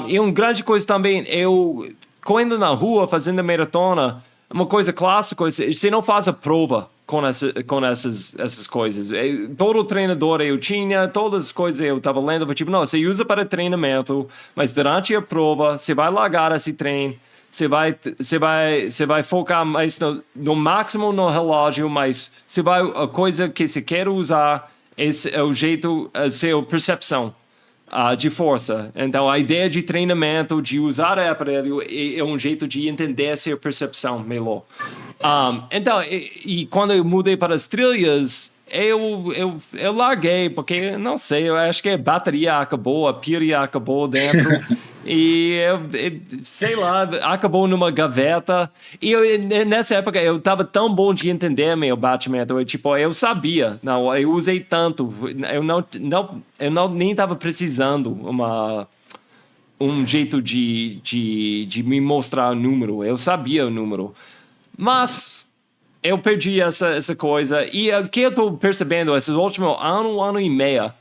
E uma grande coisa também, eu correndo na rua, fazendo maratona, uma coisa clássica, você não faz a prova com essas coisas. Todo treinador eu tinha, todas as coisas eu estava lendo, tipo, não, você usa para treinamento, mas durante a prova, você vai largar esse treino, você vai focar mais no máximo no relógio, mas a coisa que você quer usar é o jeito, a sua percepção de força. Então, a ideia de treinamento, de usar o aparelho, é um jeito de entender a sua percepção melhor. Então, e quando eu mudei para as trilhas, eu larguei, porque, não sei, eu acho que a bateria acabou, a pilha acabou dentro, e sei lá, acabou numa gaveta. E nessa época eu estava tão bom de entender meu batimento, eu sabia, não, eu usei tanto, eu nem estava precisando um jeito de me mostrar o número, eu sabia o número. Mas eu perdi essa coisa. E o que eu estou percebendo, esses últimos ano e meio,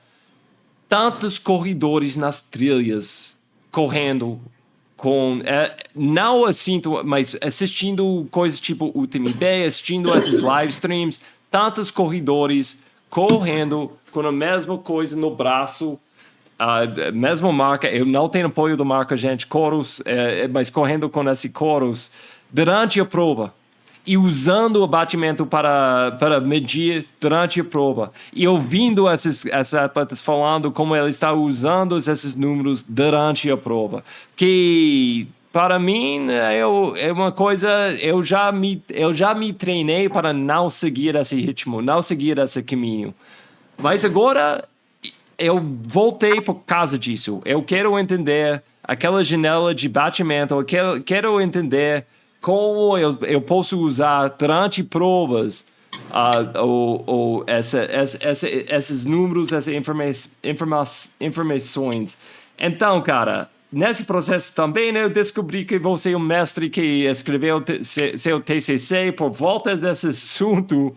tantos corredores nas trilhas, correndo, não assim, mas assistindo coisas tipo UTMB, assistindo esses live streams, tantos corredores correndo com a mesma coisa no braço, a mesma marca. Eu não tenho apoio da marca, gente, Coros, mas correndo com esse Coros durante a prova. E usando o batimento para medir durante a prova. E ouvindo esses atletas falando como ele está usando esses números durante a prova. Que, para mim, é uma coisa... Eu já me treinei para não seguir esse ritmo, não seguir esse caminho. Mas agora, eu voltei por causa disso. Eu quero entender aquela janela de batimento. Eu quero entender como eu posso usar durante provas esses números, essas informações. Então, cara, nesse processo também eu descobri que você é um mestre que escreveu seu TCC por volta desse assunto.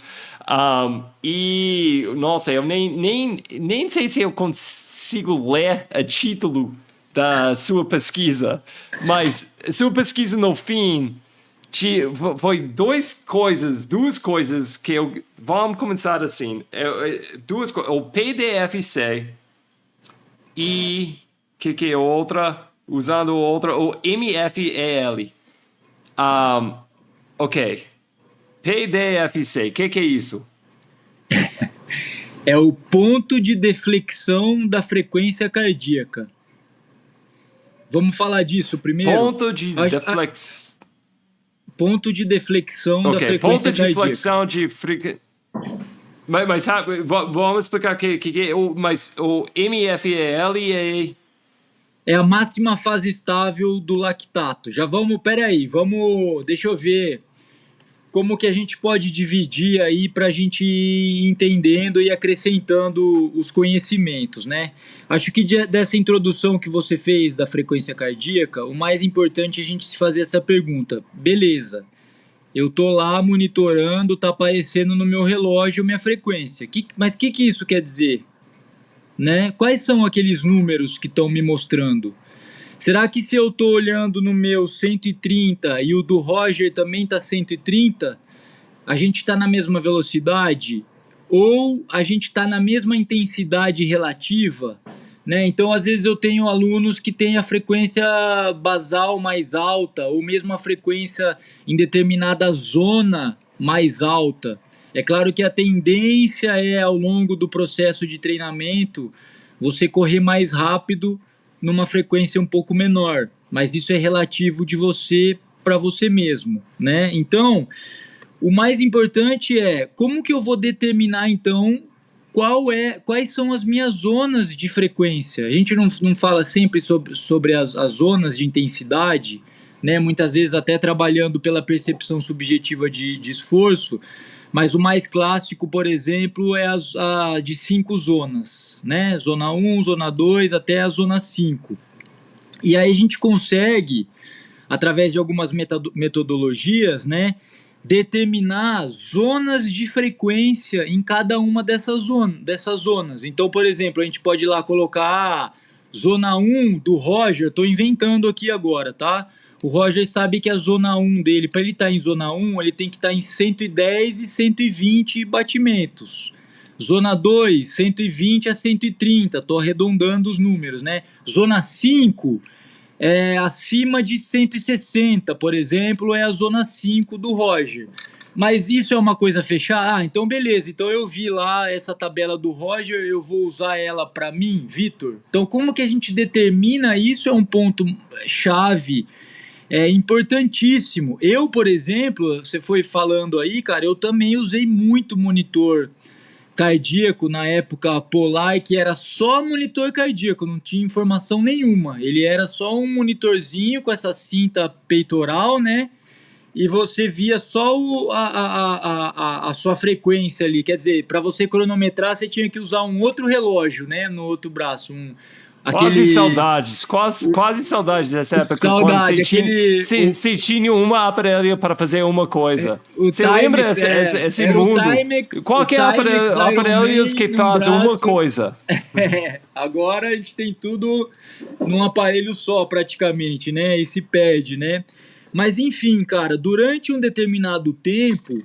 E, nossa, eu nem sei se eu consigo ler o título da sua pesquisa, mas sua pesquisa no fim... Foi duas coisas que vamos começar assim. Duas coisas. O PDFC e que é outra, usando outra, o MFEL. Ok. PDFC, o que é isso? É o ponto de deflexão da frequência cardíaca. Vamos falar disso primeiro? Ponto de deflexão. Ponto de deflexão da frequência ponto de cardíaca. Flexão de frequência. Mas vamos explicar que é mas o MFEL é a máxima fase estável do lactato. Deixa eu ver como que a gente pode dividir aí para a gente ir entendendo e acrescentando os conhecimentos, né? Acho que dessa introdução que você fez da frequência cardíaca, o mais importante é a gente se fazer essa pergunta. Beleza, eu tô lá monitorando, tá aparecendo no meu relógio minha frequência. Mas o que isso quer dizer? Né? Quais são aqueles números que estão me mostrando? Será que se eu estou olhando no meu 130 e o do Roger também está 130, a gente está na mesma velocidade? Ou a gente está na mesma intensidade relativa? Né? Então, às vezes eu tenho alunos que têm a frequência basal mais alta, ou mesmo a frequência em determinada zona mais alta. É claro que a tendência é, ao longo do processo de treinamento, você correr mais rápido numa frequência um pouco menor, mas isso é relativo de você para você mesmo, né? Então, o mais importante é como que eu vou determinar, então, quais são as minhas zonas de frequência. A gente não fala sempre sobre as zonas de intensidade, né? Muitas vezes até trabalhando pela percepção subjetiva de esforço, mas o mais clássico, por exemplo, é a de 5 zonas, né? Zona 1, zona 2 até a zona 5. E aí a gente consegue, através de algumas metodologias, né, determinar zonas de frequência em cada uma dessas zonas. Então, por exemplo, a gente pode ir lá colocar zona 1 do Roger, estou inventando aqui agora, tá? O Roger sabe que a zona 1 dele, para ele estar em zona 1, ele tem que estar em 110 e 120 batimentos. Zona 2, 120 a 130, estou arredondando os números, né? Zona 5, acima de 160, por exemplo, é a zona 5 do Roger. Mas isso é uma coisa fechada? Ah, então beleza. Então eu vi lá essa tabela do Roger, eu vou usar ela para mim, Vitor. Então como que a gente determina isso é um ponto chave, importantíssimo. Eu, por exemplo, você foi falando aí, cara, eu também usei muito monitor cardíaco na época Polar, que era só monitor cardíaco, não tinha informação nenhuma. Ele era só um monitorzinho com essa cinta peitoral, né? E você via só a sua frequência ali. Quer dizer, para você cronometrar, você tinha que usar um outro relógio, né? No outro braço. Quase saudades, quase saudades dessa época. Saudade, quando você tinha uma aparelho para fazer uma coisa. Você lembra esse mundo? Qualquer aparelho que faz uma coisa. Agora a gente tem tudo num aparelho só praticamente, né? E se perde, né? Mas enfim, cara, durante um determinado tempo,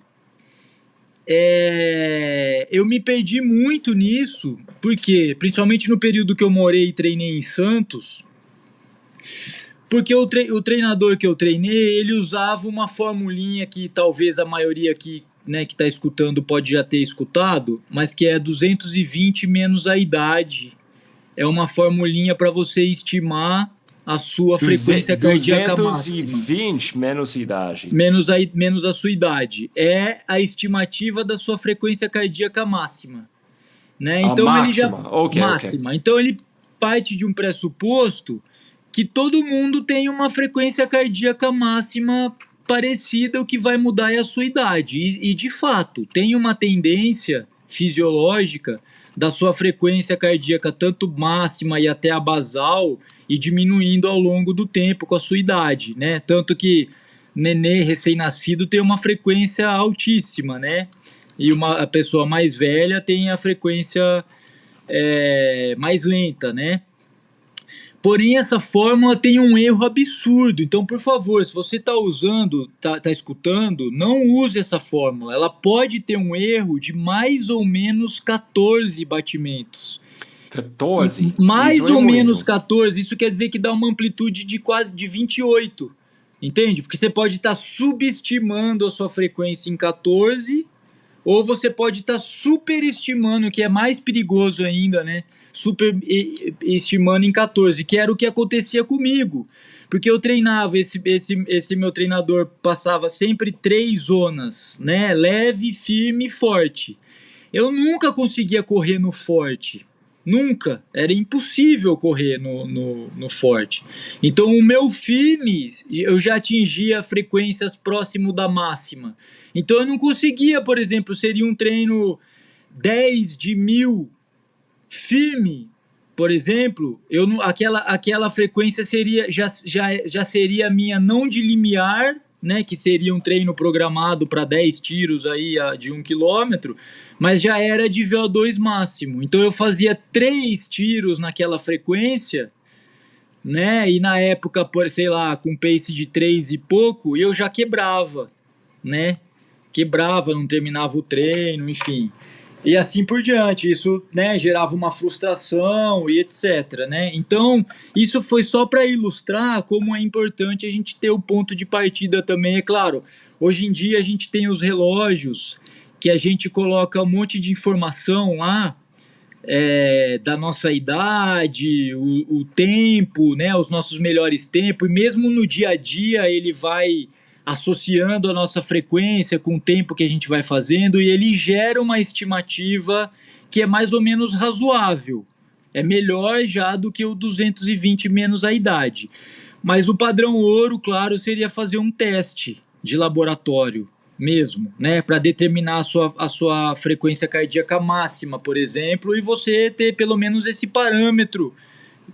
eu me perdi muito nisso, porque, principalmente no período que eu morei e treinei em Santos, porque o treinador que eu treinei, ele usava uma formulinha que talvez a maioria aqui, né, que está escutando pode já ter escutado, mas que é 220 menos a idade. É uma formulinha para você estimar a sua frequência cardíaca máxima. 220 menos idade. Menos a sua idade. É a estimativa da sua frequência cardíaca máxima. Né? Então máxima. Máxima. Okay. Então ele parte de um pressuposto que todo mundo tem uma frequência cardíaca máxima parecida, o que vai mudar é a sua idade. E de fato, tem uma tendência fisiológica da sua frequência cardíaca, tanto máxima e até a basal, e diminuindo ao longo do tempo com a sua idade, né? Tanto que nenê recém-nascido tem uma frequência altíssima, né? E a pessoa mais velha tem a frequência mais lenta, né? Porém, essa fórmula tem um erro absurdo. Então, por favor, se você está usando, está escutando, não use essa fórmula. Ela pode ter um erro de mais ou menos 14 batimentos. 14? Mais ou menos 14. Isso quer dizer que dá uma amplitude de quase de 28. Entende? Porque você pode estar subestimando a sua frequência em 14, ou você pode estar superestimando, que é mais perigoso ainda, né? Superestimando em 14, que era o que acontecia comigo. Porque eu treinava, esse meu treinador passava sempre 3 zonas, né? Leve, firme e forte. Eu nunca conseguia correr no forte. Nunca. Era impossível correr no forte. Então o meu firme, eu já atingia frequências próximo da máxima. Então eu não conseguia, por exemplo, seria um treino 10 de 1000 firme, por exemplo, aquela frequência já seria a minha não de limiar, né, que seria um treino programado para 10 tiros aí de 1 quilômetro, mas já era de VO2 máximo. Então eu fazia 3 tiros naquela frequência, né, e na época, sei lá, com pace de 3 e pouco, eu já quebrava, né, não terminava o treino, enfim. E assim por diante, isso, né, gerava uma frustração e etc, né? Então, isso foi só para ilustrar como é importante a gente ter o ponto de partida também. É claro, hoje em dia a gente tem os relógios que a gente coloca um monte de informação lá, da nossa idade, o tempo, né, os nossos melhores tempos, e mesmo no dia a dia ele vai associando a nossa frequência com o tempo que a gente vai fazendo, e ele gera uma estimativa que é mais ou menos razoável. É melhor já do que o 220 menos a idade. Mas o padrão ouro, claro, seria fazer um teste de laboratório mesmo, né, para determinar a sua frequência cardíaca máxima, por exemplo, e você ter pelo menos esse parâmetro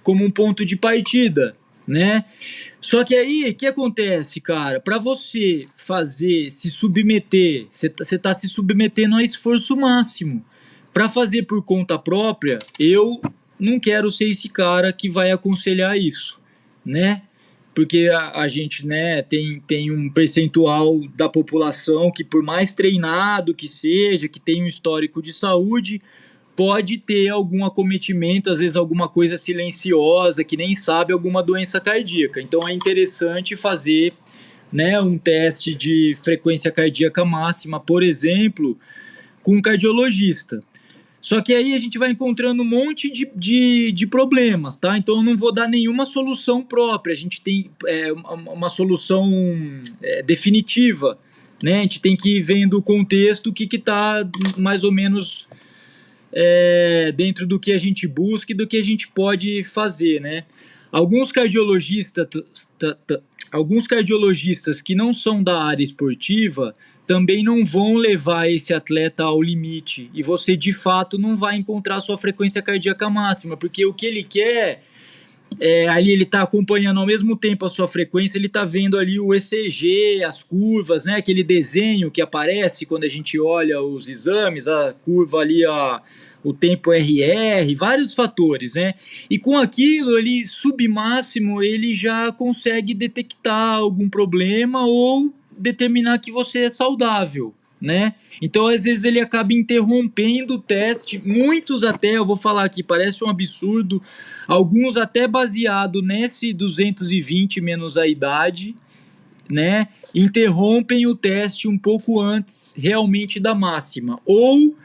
como um ponto de partida, né? Só que aí, o que acontece, cara? Para você se submeter, você tá se submetendo a esforço máximo. Para fazer por conta própria, eu não quero ser esse cara que vai aconselhar isso, né? Porque a gente, né, tem um percentual da população que, por mais treinado que seja, que tem um histórico de saúde, pode ter algum acometimento, às vezes alguma coisa silenciosa, que nem sabe, alguma doença cardíaca. Então é interessante fazer, né, um teste de frequência cardíaca máxima, por exemplo, com um cardiologista. Só que aí a gente vai encontrando um monte de problemas, tá? Então eu não vou dar nenhuma solução própria. A gente tem uma solução definitiva, né? A gente tem que ir vendo o contexto, o que está mais ou menos dentro do que a gente busca e do que a gente pode fazer, né? Alguns cardiologistas que não são da área esportiva também não vão levar esse atleta ao limite, e você de fato não vai encontrar sua frequência cardíaca máxima, porque o que ele quer ali ele está acompanhando ao mesmo tempo a sua frequência, ele está vendo ali o ECG, as curvas, né, aquele desenho que aparece quando a gente olha os exames, a curva ali, o tempo RR, vários fatores, né? E com aquilo, ele submáximo, ele já consegue detectar algum problema ou determinar que você é saudável, né? Então, às vezes, ele acaba interrompendo o teste. Muitos até, eu vou falar aqui, parece um absurdo, alguns até baseado nesse 220 menos a idade, né? Interrompem o teste um pouco antes realmente da máxima. Ou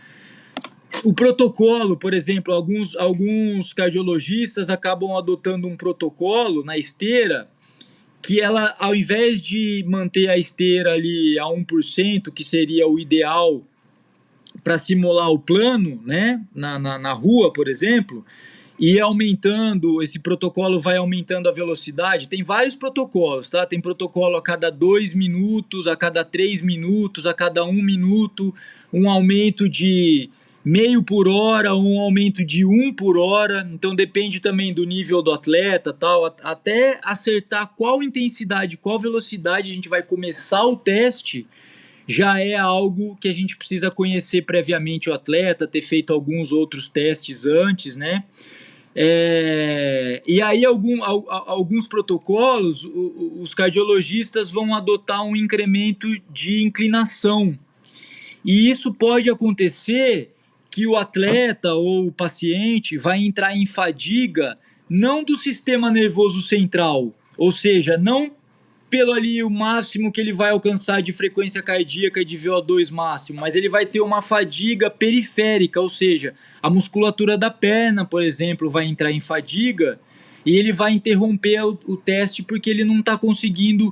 o protocolo, por exemplo, alguns cardiologistas acabam adotando um protocolo na esteira que ela, ao invés de manter a esteira ali a 1%, que seria o ideal para simular o plano, né, na rua, por exemplo, e aumentando, esse protocolo vai aumentando a velocidade. Tem vários protocolos, tá? Tem protocolo a cada 2 minutos, a cada 3 minutos, a cada 1 minuto, um aumento de 0,5 por hora, um aumento de 1 por hora, então depende também do nível do atleta, tal, até acertar qual intensidade, qual velocidade a gente vai começar o teste, já é algo que a gente precisa conhecer previamente o atleta, ter feito alguns outros testes antes, né? E aí alguns protocolos, os cardiologistas vão adotar um incremento de inclinação, e isso pode acontecer que o atleta ou o paciente vai entrar em fadiga não do sistema nervoso central, ou seja, não pelo ali o máximo que ele vai alcançar de frequência cardíaca e de VO2 máximo, mas ele vai ter uma fadiga periférica, ou seja, a musculatura da perna, por exemplo, vai entrar em fadiga e ele vai interromper o teste porque ele não está conseguindo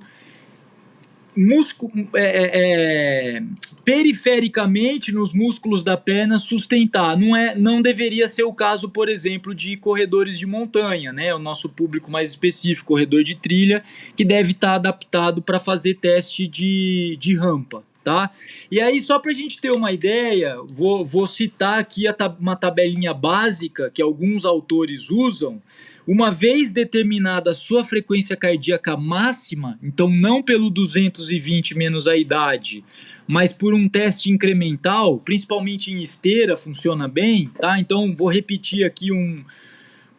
perifericamente nos músculos da perna sustentar. Não deveria ser o caso, por exemplo, de corredores de montanha, né? O nosso público mais específico, corredor de trilha, que deve estar adaptado para fazer teste de rampa, tá? E aí, só para a gente ter uma ideia, vou citar aqui uma tabelinha básica que alguns autores usam. Uma vez determinada a sua frequência cardíaca máxima, então não pelo 220 menos a idade, mas por um teste incremental, principalmente em esteira, funciona bem, tá? Então vou repetir aqui um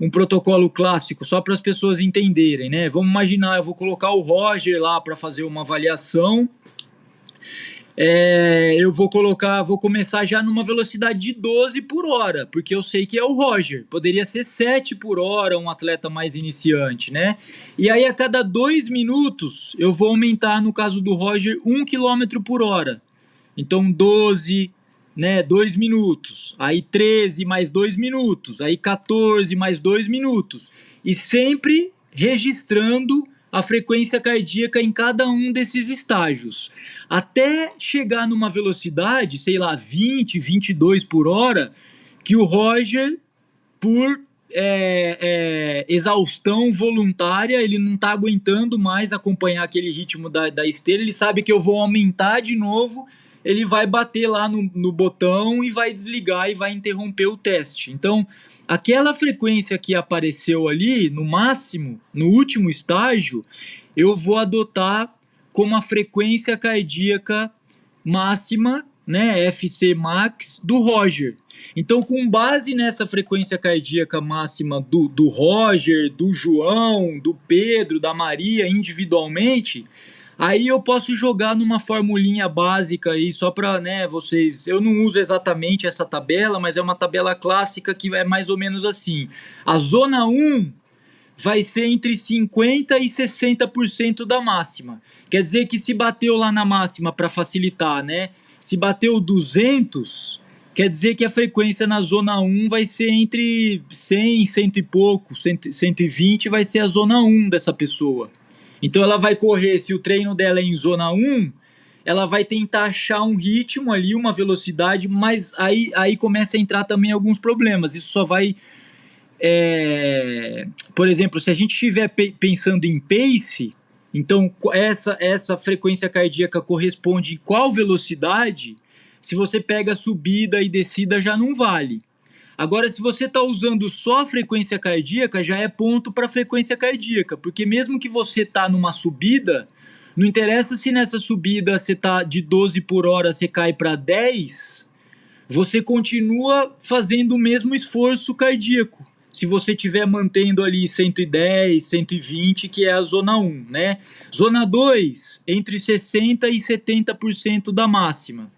protocolo clássico, só para as pessoas entenderem, né? Vamos imaginar, eu vou colocar o Roger lá para fazer uma avaliação. Eu vou começar já numa velocidade de 12 por hora, porque eu sei que é o Roger. Poderia ser 7 por hora, um atleta mais iniciante, né? E aí, a cada 2 minutos, eu vou aumentar, no caso do Roger, 1 km por hora. Então, 12, né, 2 minutos. Aí, 13 mais 2 minutos. Aí, 14 mais 2 minutos. E sempre registrando a frequência cardíaca em cada um desses estágios, até chegar numa velocidade, sei lá, 20, 22 por hora, que o Roger, por exaustão voluntária, ele não está aguentando mais acompanhar aquele ritmo da esteira, ele sabe que eu vou aumentar de novo, ele vai bater lá no botão e vai desligar e vai interromper o teste. Então, aquela frequência que apareceu ali, no máximo, no último estágio, eu vou adotar como a frequência cardíaca máxima, né, FC max, do Roger. Então, com base nessa frequência cardíaca máxima do Roger, do João, do Pedro, da Maria, individualmente, aí eu posso jogar numa formulinha básica aí, só para, né, vocês... Eu não uso exatamente essa tabela, mas é uma tabela clássica que é mais ou menos assim. A zona 1 vai ser entre 50% e 60% da máxima. Quer dizer que se bateu lá na máxima, para facilitar, né? Se bateu 200, quer dizer que a frequência na zona 1 vai ser entre 100, 100 e pouco, 120 vai ser a zona 1 dessa pessoa. Então ela vai correr, se o treino dela é em zona 1, ela vai tentar achar um ritmo ali, uma velocidade, mas aí começa a entrar também alguns problemas. Isso só vai... por exemplo, se a gente estiver pensando em pace, então essa frequência cardíaca corresponde a qual velocidade? Se você pega subida e descida, já não vale. Agora, se você está usando só a frequência cardíaca, já é ponto para frequência cardíaca, porque mesmo que você está numa subida, não interessa se nessa subida você está de 12 por hora, você cai para 10, você continua fazendo o mesmo esforço cardíaco. Se você estiver mantendo ali 110, 120, que é a zona 1, né? Zona 2, entre 60% e 70% da máxima.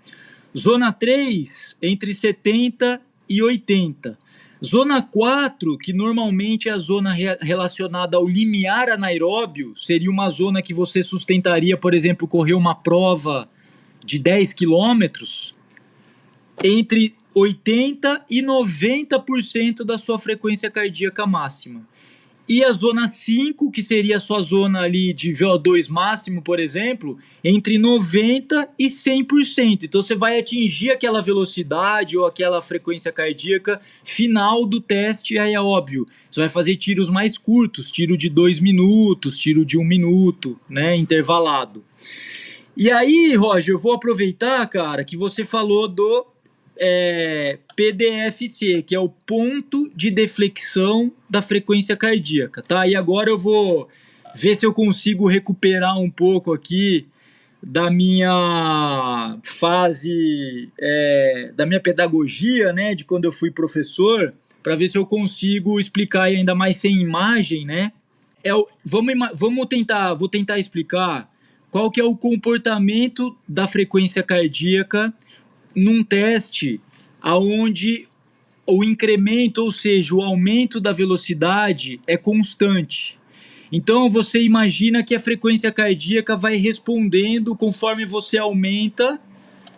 Zona 3, entre 70% e 80%. Zona 4, que normalmente é a zona relacionada ao limiar anaeróbio, seria uma zona que você sustentaria, por exemplo, correr uma prova de 10 quilômetros, entre 80% e 90% da sua frequência cardíaca máxima. E a zona 5, que seria a sua zona ali de VO2 máximo, por exemplo, entre 90% e 100%. Então você vai atingir aquela velocidade ou aquela frequência cardíaca final do teste, aí é óbvio. Você vai fazer tiros mais curtos, tiro de 2 minutos, tiro de 1 minuto, né, intervalado. E aí, Roger, eu vou aproveitar, cara, que você falou do PDFC, que é o ponto de deflexão da frequência cardíaca, tá? E agora eu vou ver se eu consigo recuperar um pouco aqui da minha fase, da minha pedagogia, né, de quando eu fui professor, para ver se eu consigo explicar ainda mais sem imagem, né? Vou tentar explicar qual que é o comportamento da frequência cardíaca num teste onde o incremento, ou seja, o aumento da velocidade é constante. Então você imagina que a frequência cardíaca vai respondendo conforme você aumenta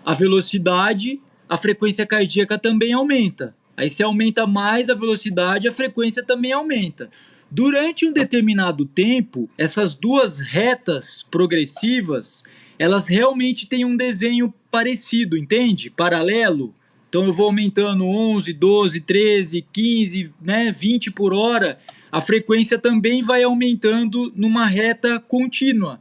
a velocidade, a frequência cardíaca também aumenta. Aí se aumenta mais a velocidade, a frequência também aumenta. Durante um determinado tempo, essas duas retas progressivas, elas realmente têm um desenho parecido, entende? Paralelo. Então eu vou aumentando 11, 12, 13, 15, né, 20 por hora. A frequência também vai aumentando numa reta contínua.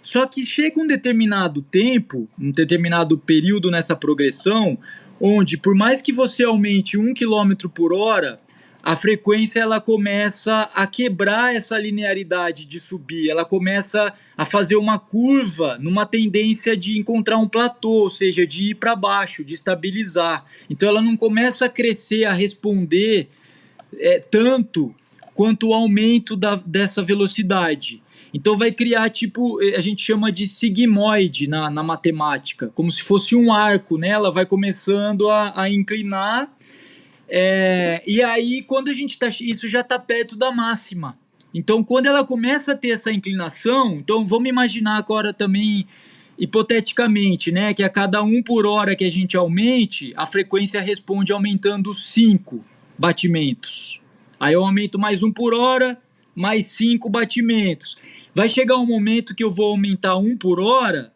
Só que chega um determinado tempo, um determinado período nessa progressão, onde por mais que você aumente 1 km por hora, a frequência ela começa a quebrar essa linearidade de subir, ela começa a fazer uma curva numa tendência de encontrar um platô, ou seja, de ir para baixo, de estabilizar. Então ela não começa a crescer, a responder tanto quanto o aumento dessa velocidade. Então vai criar, tipo, a gente chama de sigmoide na matemática, como se fosse um arco, né? Ela vai começando a inclinar. E aí, quando a gente isso já está perto da máxima. Então, quando ela começa a ter essa inclinação, então vamos imaginar agora também, hipoteticamente, né, que a cada 1 por hora que a gente aumente, a frequência responde aumentando 5 batimentos. Aí eu aumento mais 1 por hora, mais 5 batimentos. Vai chegar um momento que eu vou aumentar 1 por hora,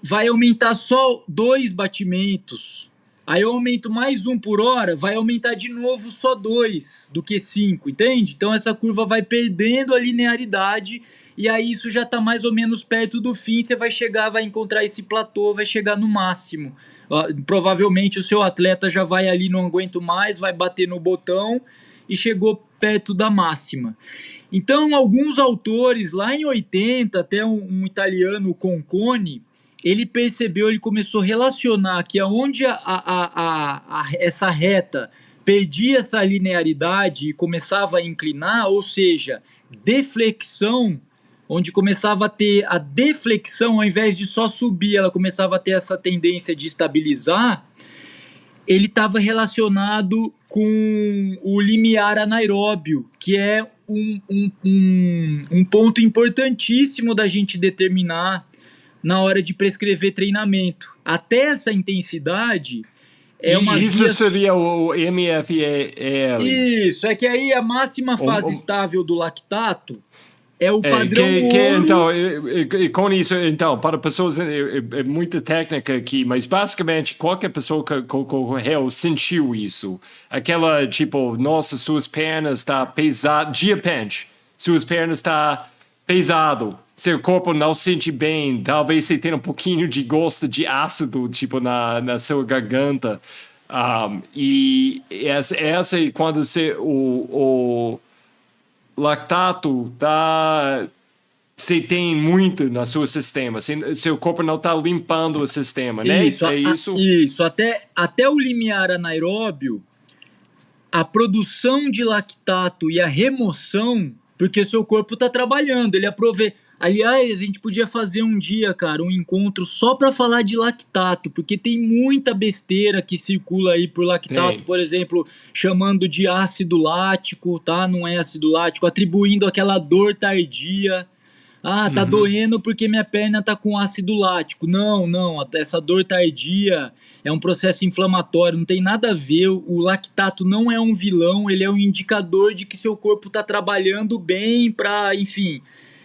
vai aumentar só 2 batimentos Aí eu aumento mais 1 por hora, vai aumentar de novo só 2 do que 5, entende? Então essa curva vai perdendo a linearidade e aí isso já está mais ou menos perto do fim, você vai chegar, vai encontrar esse platô, vai chegar no máximo. Provavelmente o seu atleta já vai ali, não aguento mais, vai bater no botão e chegou perto da máxima. Então, alguns autores, lá em 80, até um italiano, Conconi, ele percebeu, ele começou a relacionar que aonde essa reta perdia essa linearidade e começava a inclinar, ou seja, deflexão, onde começava a ter a deflexão, ao invés de só subir, ela começava a ter essa tendência de estabilizar, ele estava relacionado com o limiar anaeróbio, que é um ponto importantíssimo da gente determinar na hora de prescrever treinamento. Até essa intensidade é uma isso seria o MFL. Isso, é que aí a máxima fase estável do lactato é o padrão ouro. Então, com isso, então, para pessoas, é muita técnica aqui, mas basicamente qualquer pessoa que correu sentiu isso. Aquela, tipo, nossa, suas pernas estão pesadas, diapente, suas pernas estão pesado, seu corpo não sente bem, talvez você tenha um pouquinho de gosto de ácido, tipo, na sua garganta. E essa é quando o lactato você tem muito no seu sistema, seu corpo não está limpando o sistema, né? Isso. Até o limiar anaeróbio, a produção de lactato e a remoção, porque seu corpo está trabalhando, ele aproveita. Aliás, a gente podia fazer um dia, cara, um encontro só para falar de lactato, porque tem muita besteira que circula aí por lactato, por exemplo, chamando de ácido lático, tá? Não é ácido lático, atribuindo aquela dor tardia. Tá doendo porque minha perna tá com ácido lático. Não, essa dor tardia é um processo inflamatório, não tem nada a ver. O lactato não é um vilão, ele é um indicador de que seu corpo tá trabalhando bem para, enfim,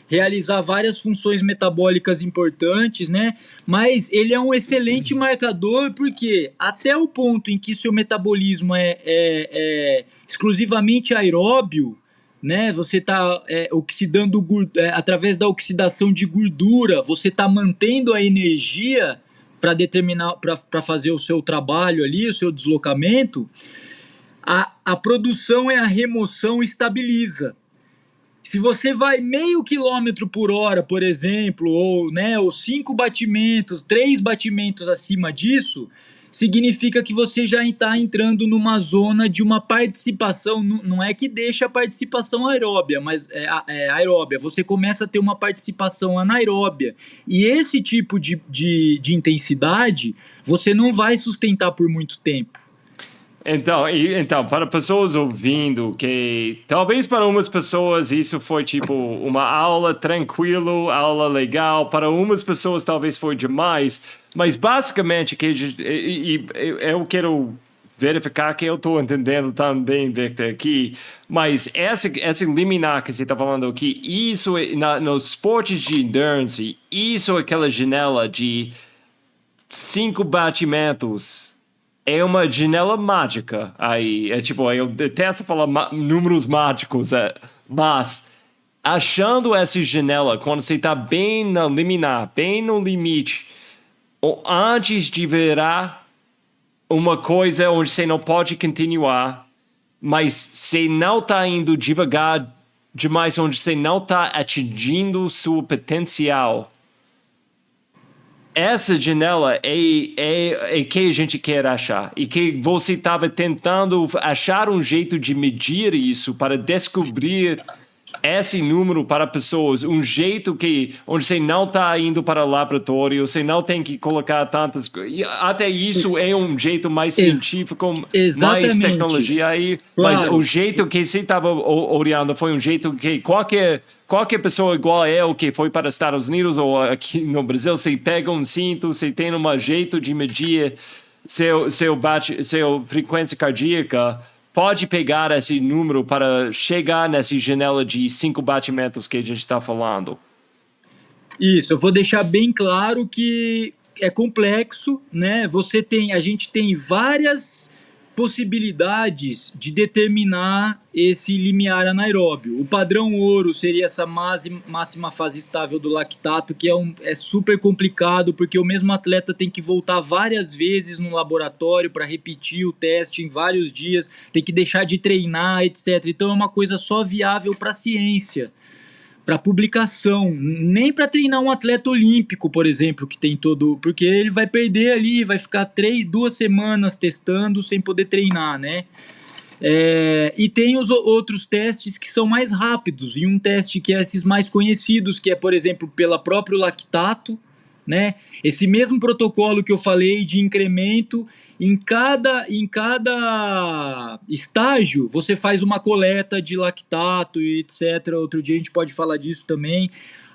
realizar várias funções metabólicas importantes, né? Mas ele é um excelente marcador porque até o ponto em que seu metabolismo é exclusivamente aeróbio, né? Você está oxidando através da oxidação de gordura, você está mantendo a energia para fazer o seu trabalho ali, o seu deslocamento. A produção e a remoção estabiliza. Se você vai meio quilômetro por hora, por exemplo, ou 5 batimentos, 3 batimentos acima disso, significa que você já está entrando numa zona de uma participação, não é que deixa a participação aeróbia, mas aeróbia, você começa a ter uma participação anaeróbia. E esse tipo de intensidade você não vai sustentar por muito tempo. Então, para pessoas ouvindo, que talvez para umas pessoas isso foi tipo uma aula tranquilo, aula legal, para umas pessoas talvez foi demais, mas basicamente eu quero verificar que eu estou entendendo também, Victor, aqui, mas essa liminar que você está falando aqui, isso nos esportes de endurance, isso é aquela janela de 5 batimentos. É uma janela mágica aí. Eu detesto falar números mágicos, mas achando essa janela, quando você está bem na liminar, bem no limite, ou antes de virar uma coisa onde você não pode continuar, mas você não está indo devagar demais, onde você não está atingindo seu potencial. Essa janela é que a gente quer achar. E que você estava tentando achar um jeito de medir isso para descobrir esse número para pessoas. Um jeito onde você não está indo para o laboratório, você não tem que colocar tantas coisas. Até isso é um jeito mais científico, mais tecnologia aí. Claro. Mas o jeito que você estava olhando foi um jeito que qualquer pessoa igual eu que foi para os Estados Unidos ou aqui no Brasil, você pega um cinto, você tem um jeito de medir seu frequência cardíaca, pode pegar esse número para chegar nessa janela de 5 batimentos que a gente está falando. Isso, eu vou deixar bem claro que é complexo, né? A gente tem várias possibilidades de determinar esse limiar anaeróbio. O padrão ouro seria essa máxima fase estável do lactato, que é super complicado, porque o mesmo atleta tem que voltar várias vezes no laboratório para repetir o teste em vários dias, tem que deixar de treinar, etc. Então é uma coisa só viável para a ciência, para publicação, nem para treinar um atleta olímpico, por exemplo, que tem todo, porque ele vai perder ali, vai ficar 2 semanas testando sem poder treinar, né? E tem os outros testes que são mais rápidos, e um teste que é esses mais conhecidos, que é, por exemplo, pela próprio lactato, né? Esse mesmo protocolo que eu falei de incremento, em cada estágio você faz uma coleta de lactato e etc. Outro dia a gente pode falar disso também.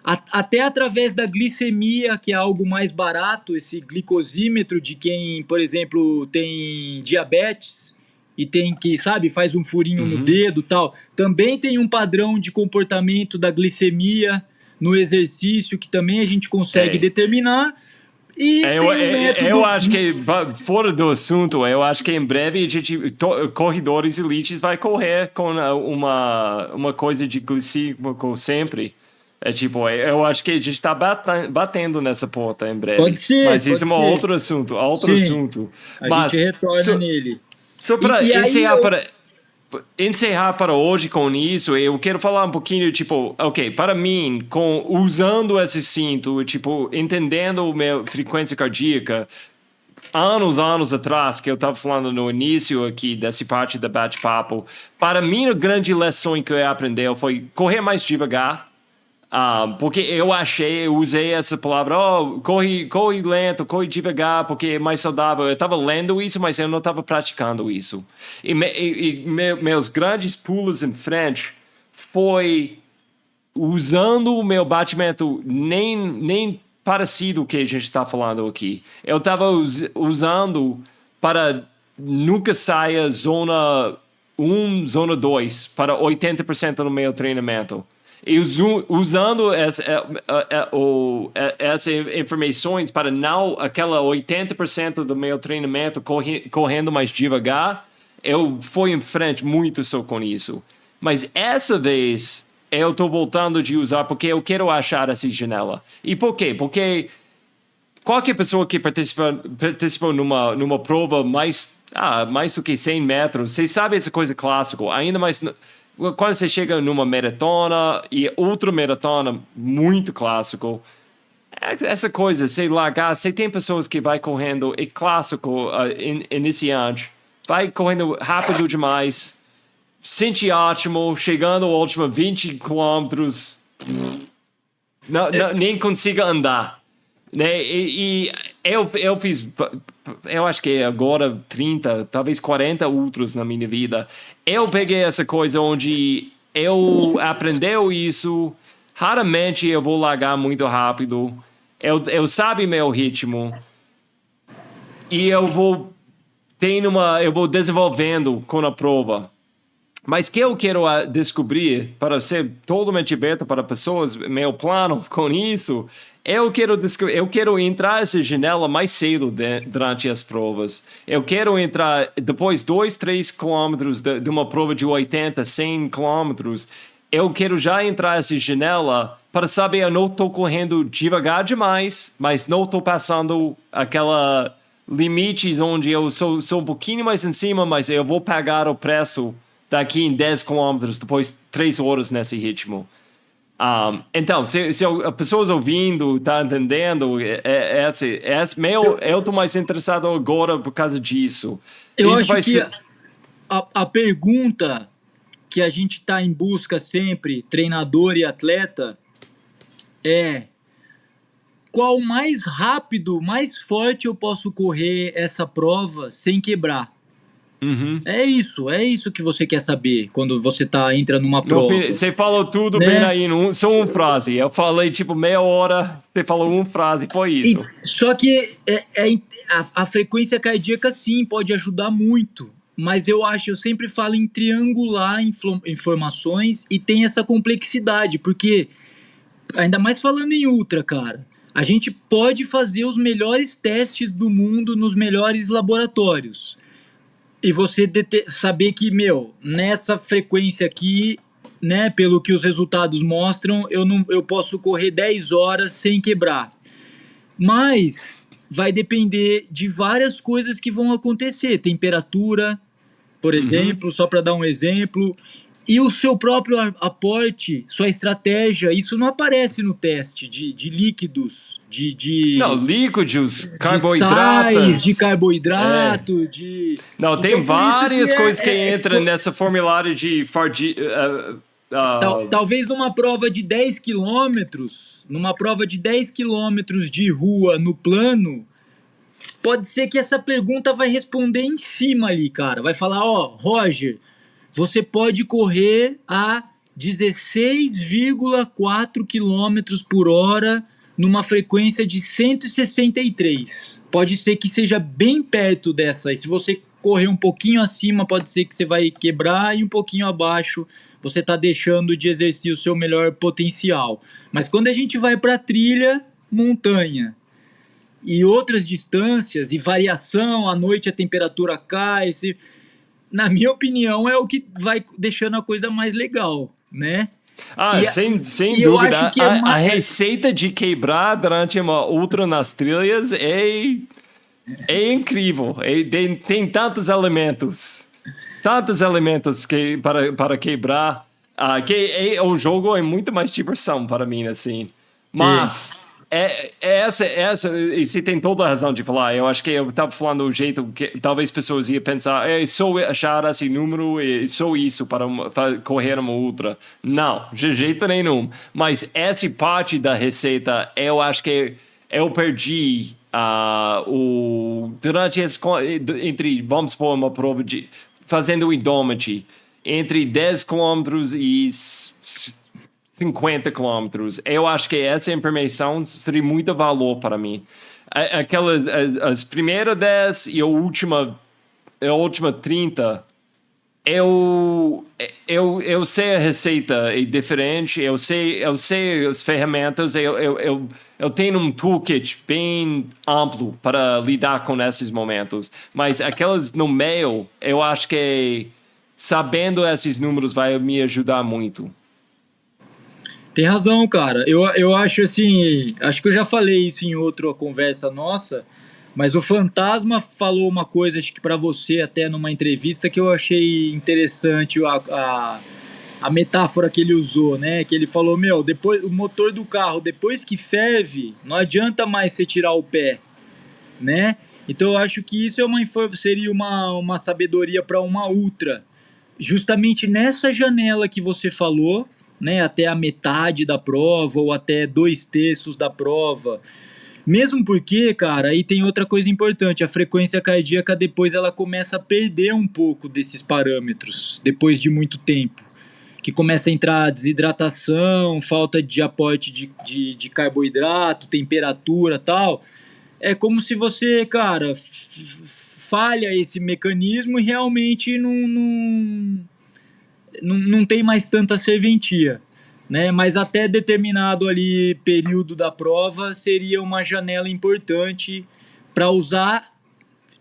Até através da glicemia, que é algo mais barato, esse glicosímetro de quem, por exemplo, tem diabetes e tem que, sabe, faz um furinho no dedo e tal. Também tem um padrão de comportamento da glicemia no exercício que também a gente consegue determinar. E eu acho que, fora do assunto, eu acho que em breve a gente, corredores elites vai correr com uma coisa de glicímico sempre. Eu acho que a gente está batendo nessa porta em breve. Pode ser. Mas isso é um outro assunto. Assunto. A gente retorna nele. Só para encerrar para hoje com isso, eu quero falar um pouquinho, para mim, usando esse cinto, entendendo a minha frequência cardíaca, anos atrás, que eu estava falando no início aqui dessa parte da bate-papo, para mim a grande lição que eu aprendi foi correr mais devagar. Porque eu usei essa palavra, corre lento, corre devagar, porque é mais saudável. Eu estava lendo isso, mas eu não estava praticando isso. E meus grandes pulos em frente foi usando o meu batimento nem parecido com o que a gente está falando aqui. Eu estava usando para nunca saia zona 1, zona 2, para 80% no meu treinamento. E usando essas informações para não aquela 80% do meu treinamento correndo mais devagar, eu fui em frente muito só com isso. Mas essa vez eu estou voltando de usar porque eu quero achar essa janela. E por quê? Porque qualquer pessoa que participou numa prova mais do que 100 metros, você sabe essa coisa clássica, ainda mais quando você chega numa maratona e ultramaratona muito clássico, essa coisa, sei lá, você tem pessoas que vai correndo, é clássico, iniciante, vai correndo rápido demais, sente ótimo, chegando ao último 20 quilômetros, nem consiga andar. Né? E eu fiz, eu acho que agora 30, talvez 40 ultras na minha vida. Eu peguei essa coisa onde eu aprendeu isso, raramente eu vou largar muito rápido, eu sabe meu ritmo, e eu vou desenvolvendo com a prova. Mas que eu quero descobrir, para ser totalmente aberto para pessoas, meu plano com isso, eu quero entrar nessa janela mais cedo durante as provas. Eu quero entrar depois 2-3 quilômetros de uma prova de 80, 100 quilômetros. Eu quero já entrar nessa janela para saber eu não estou correndo devagar demais, mas não estou passando aquela limites onde eu sou um pouquinho mais em cima, mas eu vou pagar o preço daqui em 10 quilômetros, depois 3 horas nesse ritmo. Então, se as pessoas ouvindo, tá entendendo, eu tô mais interessado agora por causa disso. Eu acho que a pergunta que a gente tá em busca sempre, treinador e atleta, é qual mais rápido, mais forte eu posso correr essa prova sem quebrar? Uhum. É isso que você quer saber quando você entra numa prova. Você falou tudo, né? Bem aí, só uma frase. Eu falei meia hora, você falou uma frase, foi isso. Só que a frequência cardíaca sim pode ajudar muito, mas eu sempre falo em triangular informações e tem essa complexidade, porque ainda mais falando em ultra, cara, A gente pode fazer os melhores testes do mundo nos melhores laboratórios. E você saber que, nessa frequência aqui, né, pelo que os resultados mostram, eu posso correr 10 horas sem quebrar. Mas vai depender de várias coisas que vão acontecer. Temperatura, por exemplo, só para dar um exemplo. E o seu próprio aporte, sua estratégia, isso não aparece no teste de líquidos, Não, líquidos, carboidratos. De carboidrato, Não, então, tem várias coisas que entram nessa formulário de talvez numa prova de 10 quilômetros, de rua no plano, pode ser que essa pergunta vai responder em cima ali, cara. Vai falar, Roger, você pode correr a 16,4 km por hora numa frequência de 163. Pode ser que seja bem perto dessa. E se você correr um pouquinho acima, pode ser que você vai quebrar, e um pouquinho abaixo você está deixando de exercer o seu melhor potencial. Mas quando a gente vai para trilha, montanha e outras distâncias, e variação, à noite a temperatura cai, na minha opinião, é o que vai deixando a coisa mais legal, né? Sem dúvida. A receita de quebrar durante uma ultra nas trilhas é incrível. Tem tantos elementos para quebrar. O jogo é muito mais diversão para mim, assim. Mas e você tem toda a razão de falar. Eu acho que eu estava falando do jeito que talvez pessoas iam pensar, só achar esse número e só isso para correr uma ultra. Não, de jeito nenhum. Mas essa parte da receita, eu acho que eu perdi durante vamos supor, uma prova fazendo o Indomity, entre 10 quilômetros e 50 quilômetros. Eu acho que essa informação seria muito valor para mim. As primeiras 10 e a última 30, eu sei a receita é diferente, eu sei as ferramentas, eu tenho um toolkit bem amplo para lidar com esses momentos, mas aquelas no meio, eu acho que sabendo esses números vai me ajudar muito. Tem razão, cara. Eu acho assim, acho que eu já falei isso em outra conversa nossa, mas o Fantasma falou uma coisa, acho que para você até numa entrevista, que eu achei interessante a metáfora que ele usou, né? Que ele falou, depois o motor do carro, depois que ferve, não adianta mais você tirar o pé, né? Então eu acho que isso seria uma sabedoria para uma ultra, justamente nessa janela que você falou, né, até a metade da prova ou até 2/3 da prova. Mesmo porque, cara, aí tem outra coisa importante, a frequência cardíaca depois ela começa a perder um pouco desses parâmetros, depois de muito tempo, que começa a entrar desidratação, falta de aporte de carboidrato, temperatura e tal. É como se você, cara, falha esse mecanismo e realmente não tem mais tanta serventia, né? Mas até determinado ali período da prova seria uma janela importante para usar,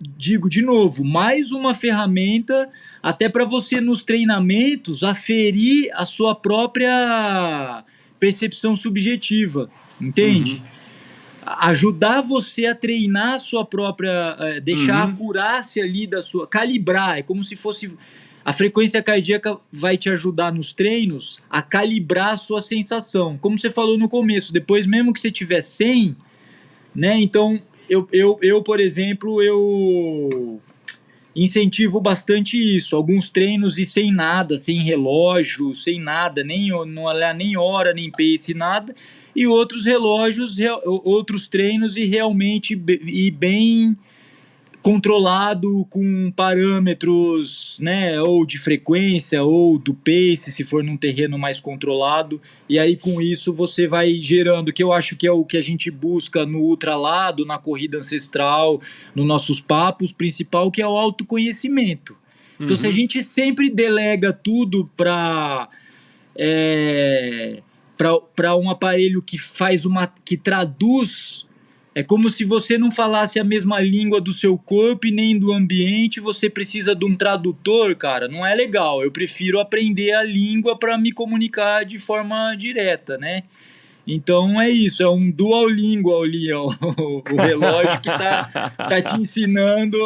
digo de novo, mais uma ferramenta até para você nos treinamentos aferir a sua própria percepção subjetiva, entende? Ajudar você a treinar a sua própria, deixar a acurácia ali da sua, calibrar, é como se fosse... A frequência cardíaca vai te ajudar nos treinos a calibrar a sua sensação. Como você falou no começo, depois mesmo que você tiver 100, né? Então, eu por exemplo, eu incentivo bastante isso. Alguns treinos e sem nada, sem relógio, sem nada, não olhar nem hora, nem pace, nada. E outros relógios, outros treinos e realmente ir bem... controlado com parâmetros, né, ou de frequência ou do pace, se for num terreno mais controlado, e aí com isso você vai gerando, que eu acho que é o que a gente busca no ultralado, na corrida ancestral, nos nossos papos principal, que é o autoconhecimento. Então se a gente sempre delega tudo para para um aparelho que que traduz, é como se você não falasse a mesma língua do seu corpo e nem do ambiente, você precisa de um tradutor, cara, não é legal. Eu prefiro aprender a língua para me comunicar de forma direta, né? Então é isso, é um Duolingo ali, ó, o relógio que tá te ensinando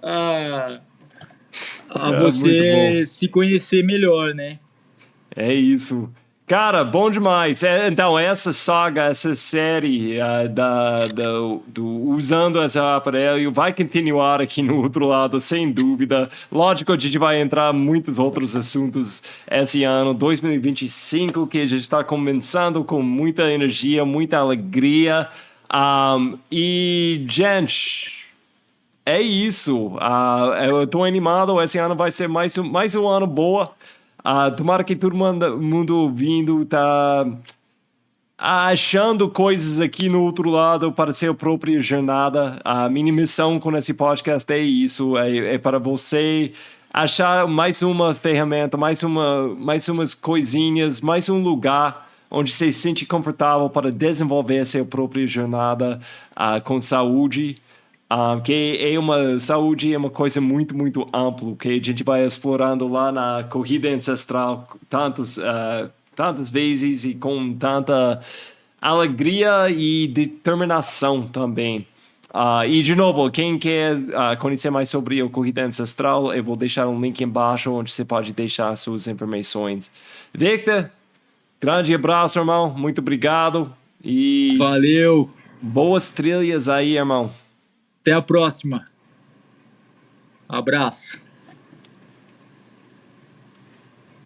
a, a Muito bom. você se conhecer melhor, né? É isso. Cara, bom demais. Então, essa saga, essa série usando esse aparelho vai continuar aqui no outro lado, sem dúvida. Lógico, a gente vai entrar em muitos outros assuntos esse ano, 2025, que a gente está começando com muita energia, muita alegria. E, gente, é isso. Eu estou animado. Esse ano vai ser mais um ano boa. Tomara que todo mundo ouvindo tá achando coisas aqui no outro lado para ser a própria jornada. A minha missão com esse podcast é isso, é para você achar mais uma ferramenta, mais umas coisinhas, mais um lugar onde você se sente confortável para desenvolver a sua própria jornada com saúde. Que saúde é uma coisa muito, muito ampla, que a gente vai explorando lá na Corrida Ancestral tantas vezes e com tanta alegria e determinação também. E, de novo, quem quer conhecer mais sobre a Corrida Ancestral, eu vou deixar um link embaixo onde você pode deixar suas informações. Victor, grande abraço, irmão. Muito obrigado. E Valeu, boas trilhas aí, irmão. até a próxima. Abraço.